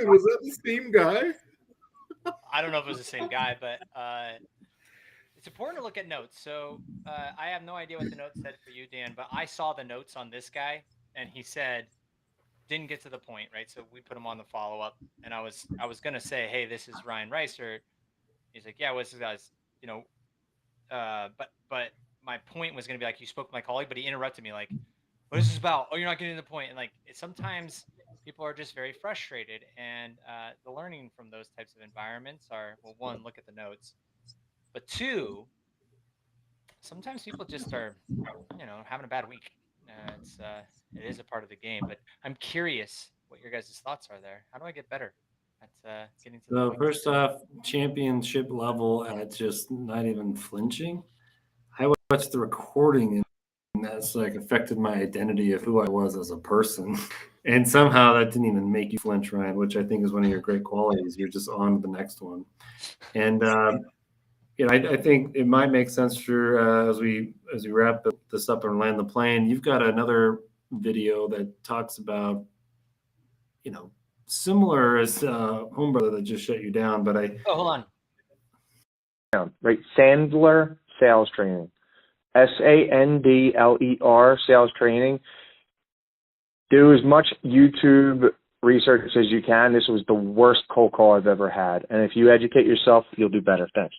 [SPEAKER 5] was that the same guy?
[SPEAKER 4] I don't know if it was the same guy, but it's important to look at notes. So I have no idea what the notes said for you, Dan, but I saw the notes on this guy, and he said didn't get to the point, right? So we put him on the follow up, and I was gonna say, hey, this is Ryan Reiser. He's like, yeah, what's this guy's, but my point was gonna be like, you spoke to my colleague, but he interrupted me like, what is this about? Oh, you're not getting to the point. And like, sometimes people are just very frustrated, and the learning from those types of environments are, well, one, look at the notes, but two, sometimes people just are, having a bad week. It is a part of the game, but I'm curious what your guys' thoughts are there. How do I get better at getting to the
[SPEAKER 6] So
[SPEAKER 4] point?
[SPEAKER 6] first off, championship level at just not even flinching. I watched the recording and that's like affected my identity of who I was as a person. And somehow that didn't even make you flinch, Ryan, which I think is one of your great qualities. You're just on to the next one. And I think it might make sense for as we wrap this up and land the plane. You've got another video that talks about, similar as Home Brother that just shut you down. But
[SPEAKER 4] hold on.
[SPEAKER 19] Right, Sandler sales training, Sandler sales training. Do as much YouTube research as you can. This was the worst cold call I've ever had, and if you educate yourself, you'll do better. Thanks.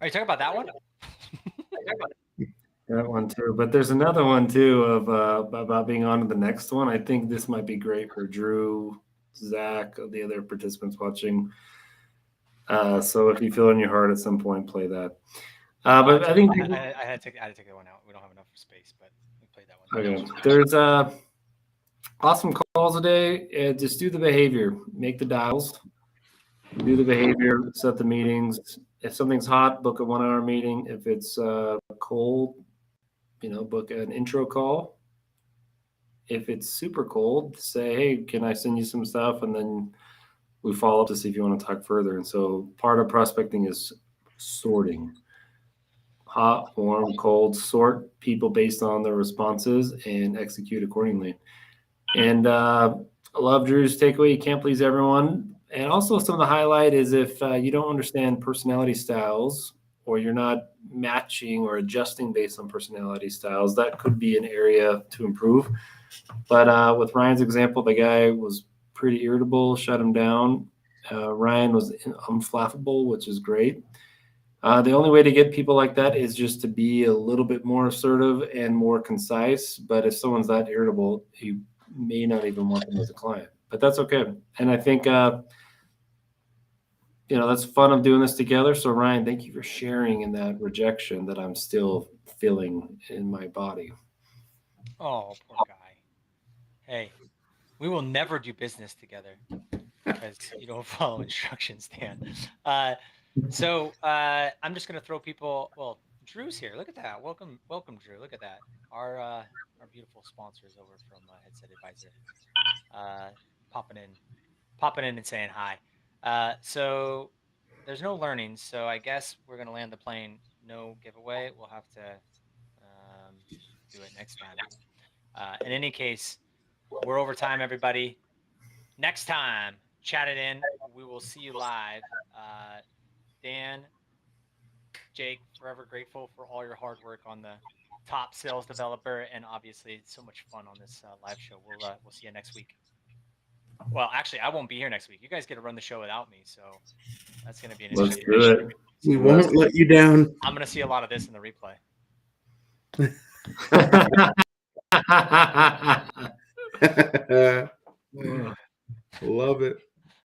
[SPEAKER 4] Are you talking about that one?
[SPEAKER 6] That one too, but there's another one too of about being on to the next one. I think this might be great for Drew, Zach, the other participants watching. So if you feel in your heart at some point, play that. But I think
[SPEAKER 4] I had to take that one out. We don't have enough space, but we played that one.
[SPEAKER 6] Okay. There's awesome calls a day. Just do the behavior, make the dials, do the behavior, set the meetings. If something's hot, book a 1 hour meeting. If it's cold, book an intro call. If it's super cold, say, hey, can I send you some stuff? And then we follow up to see if you want to talk further. And so part of prospecting is sorting. Hot, warm, cold, sort people based on their responses and execute accordingly. And I love Drew's takeaway. You can't please everyone. And also some of the highlight is if you don't understand personality styles or you're not matching or adjusting based on personality styles, that could be an area to improve. But with Ryan's example, the guy was pretty irritable, shut him down. Ryan was unflappable, which is great. The only way to get people like that is just to be a little bit more assertive and more concise. But if someone's that irritable, you may not even want them as a client. But that's okay. And I think, that's fun of doing this together. So, Ryan, thank you for sharing in that rejection that I'm still feeling in my body.
[SPEAKER 4] Oh, poor guy. Hey, we will never do business together because you don't follow instructions, Dan. So I'm just going to throw people. Well, Drew's here. Look at that. Welcome, Drew. Look at that. Our beautiful sponsors over from Headset Advisor, popping in and saying hi. So there's no learning. So I guess we're going to land the plane. No giveaway. We'll have to do it next time. In any case, we're over time, everybody. Next time, chat it in. We will see you live. Dan, Jake, forever grateful for all your hard work on the top sales developer, and obviously it's so much fun on this live show. We'll see you next week. Well, actually, I won't be here next week. You guys get to run the show without me, so that's going to be an
[SPEAKER 10] Let's
[SPEAKER 4] interesting.
[SPEAKER 10] do it.
[SPEAKER 5] We won't let you down.
[SPEAKER 4] I'm going to see a lot of this in the replay.
[SPEAKER 5] Love it.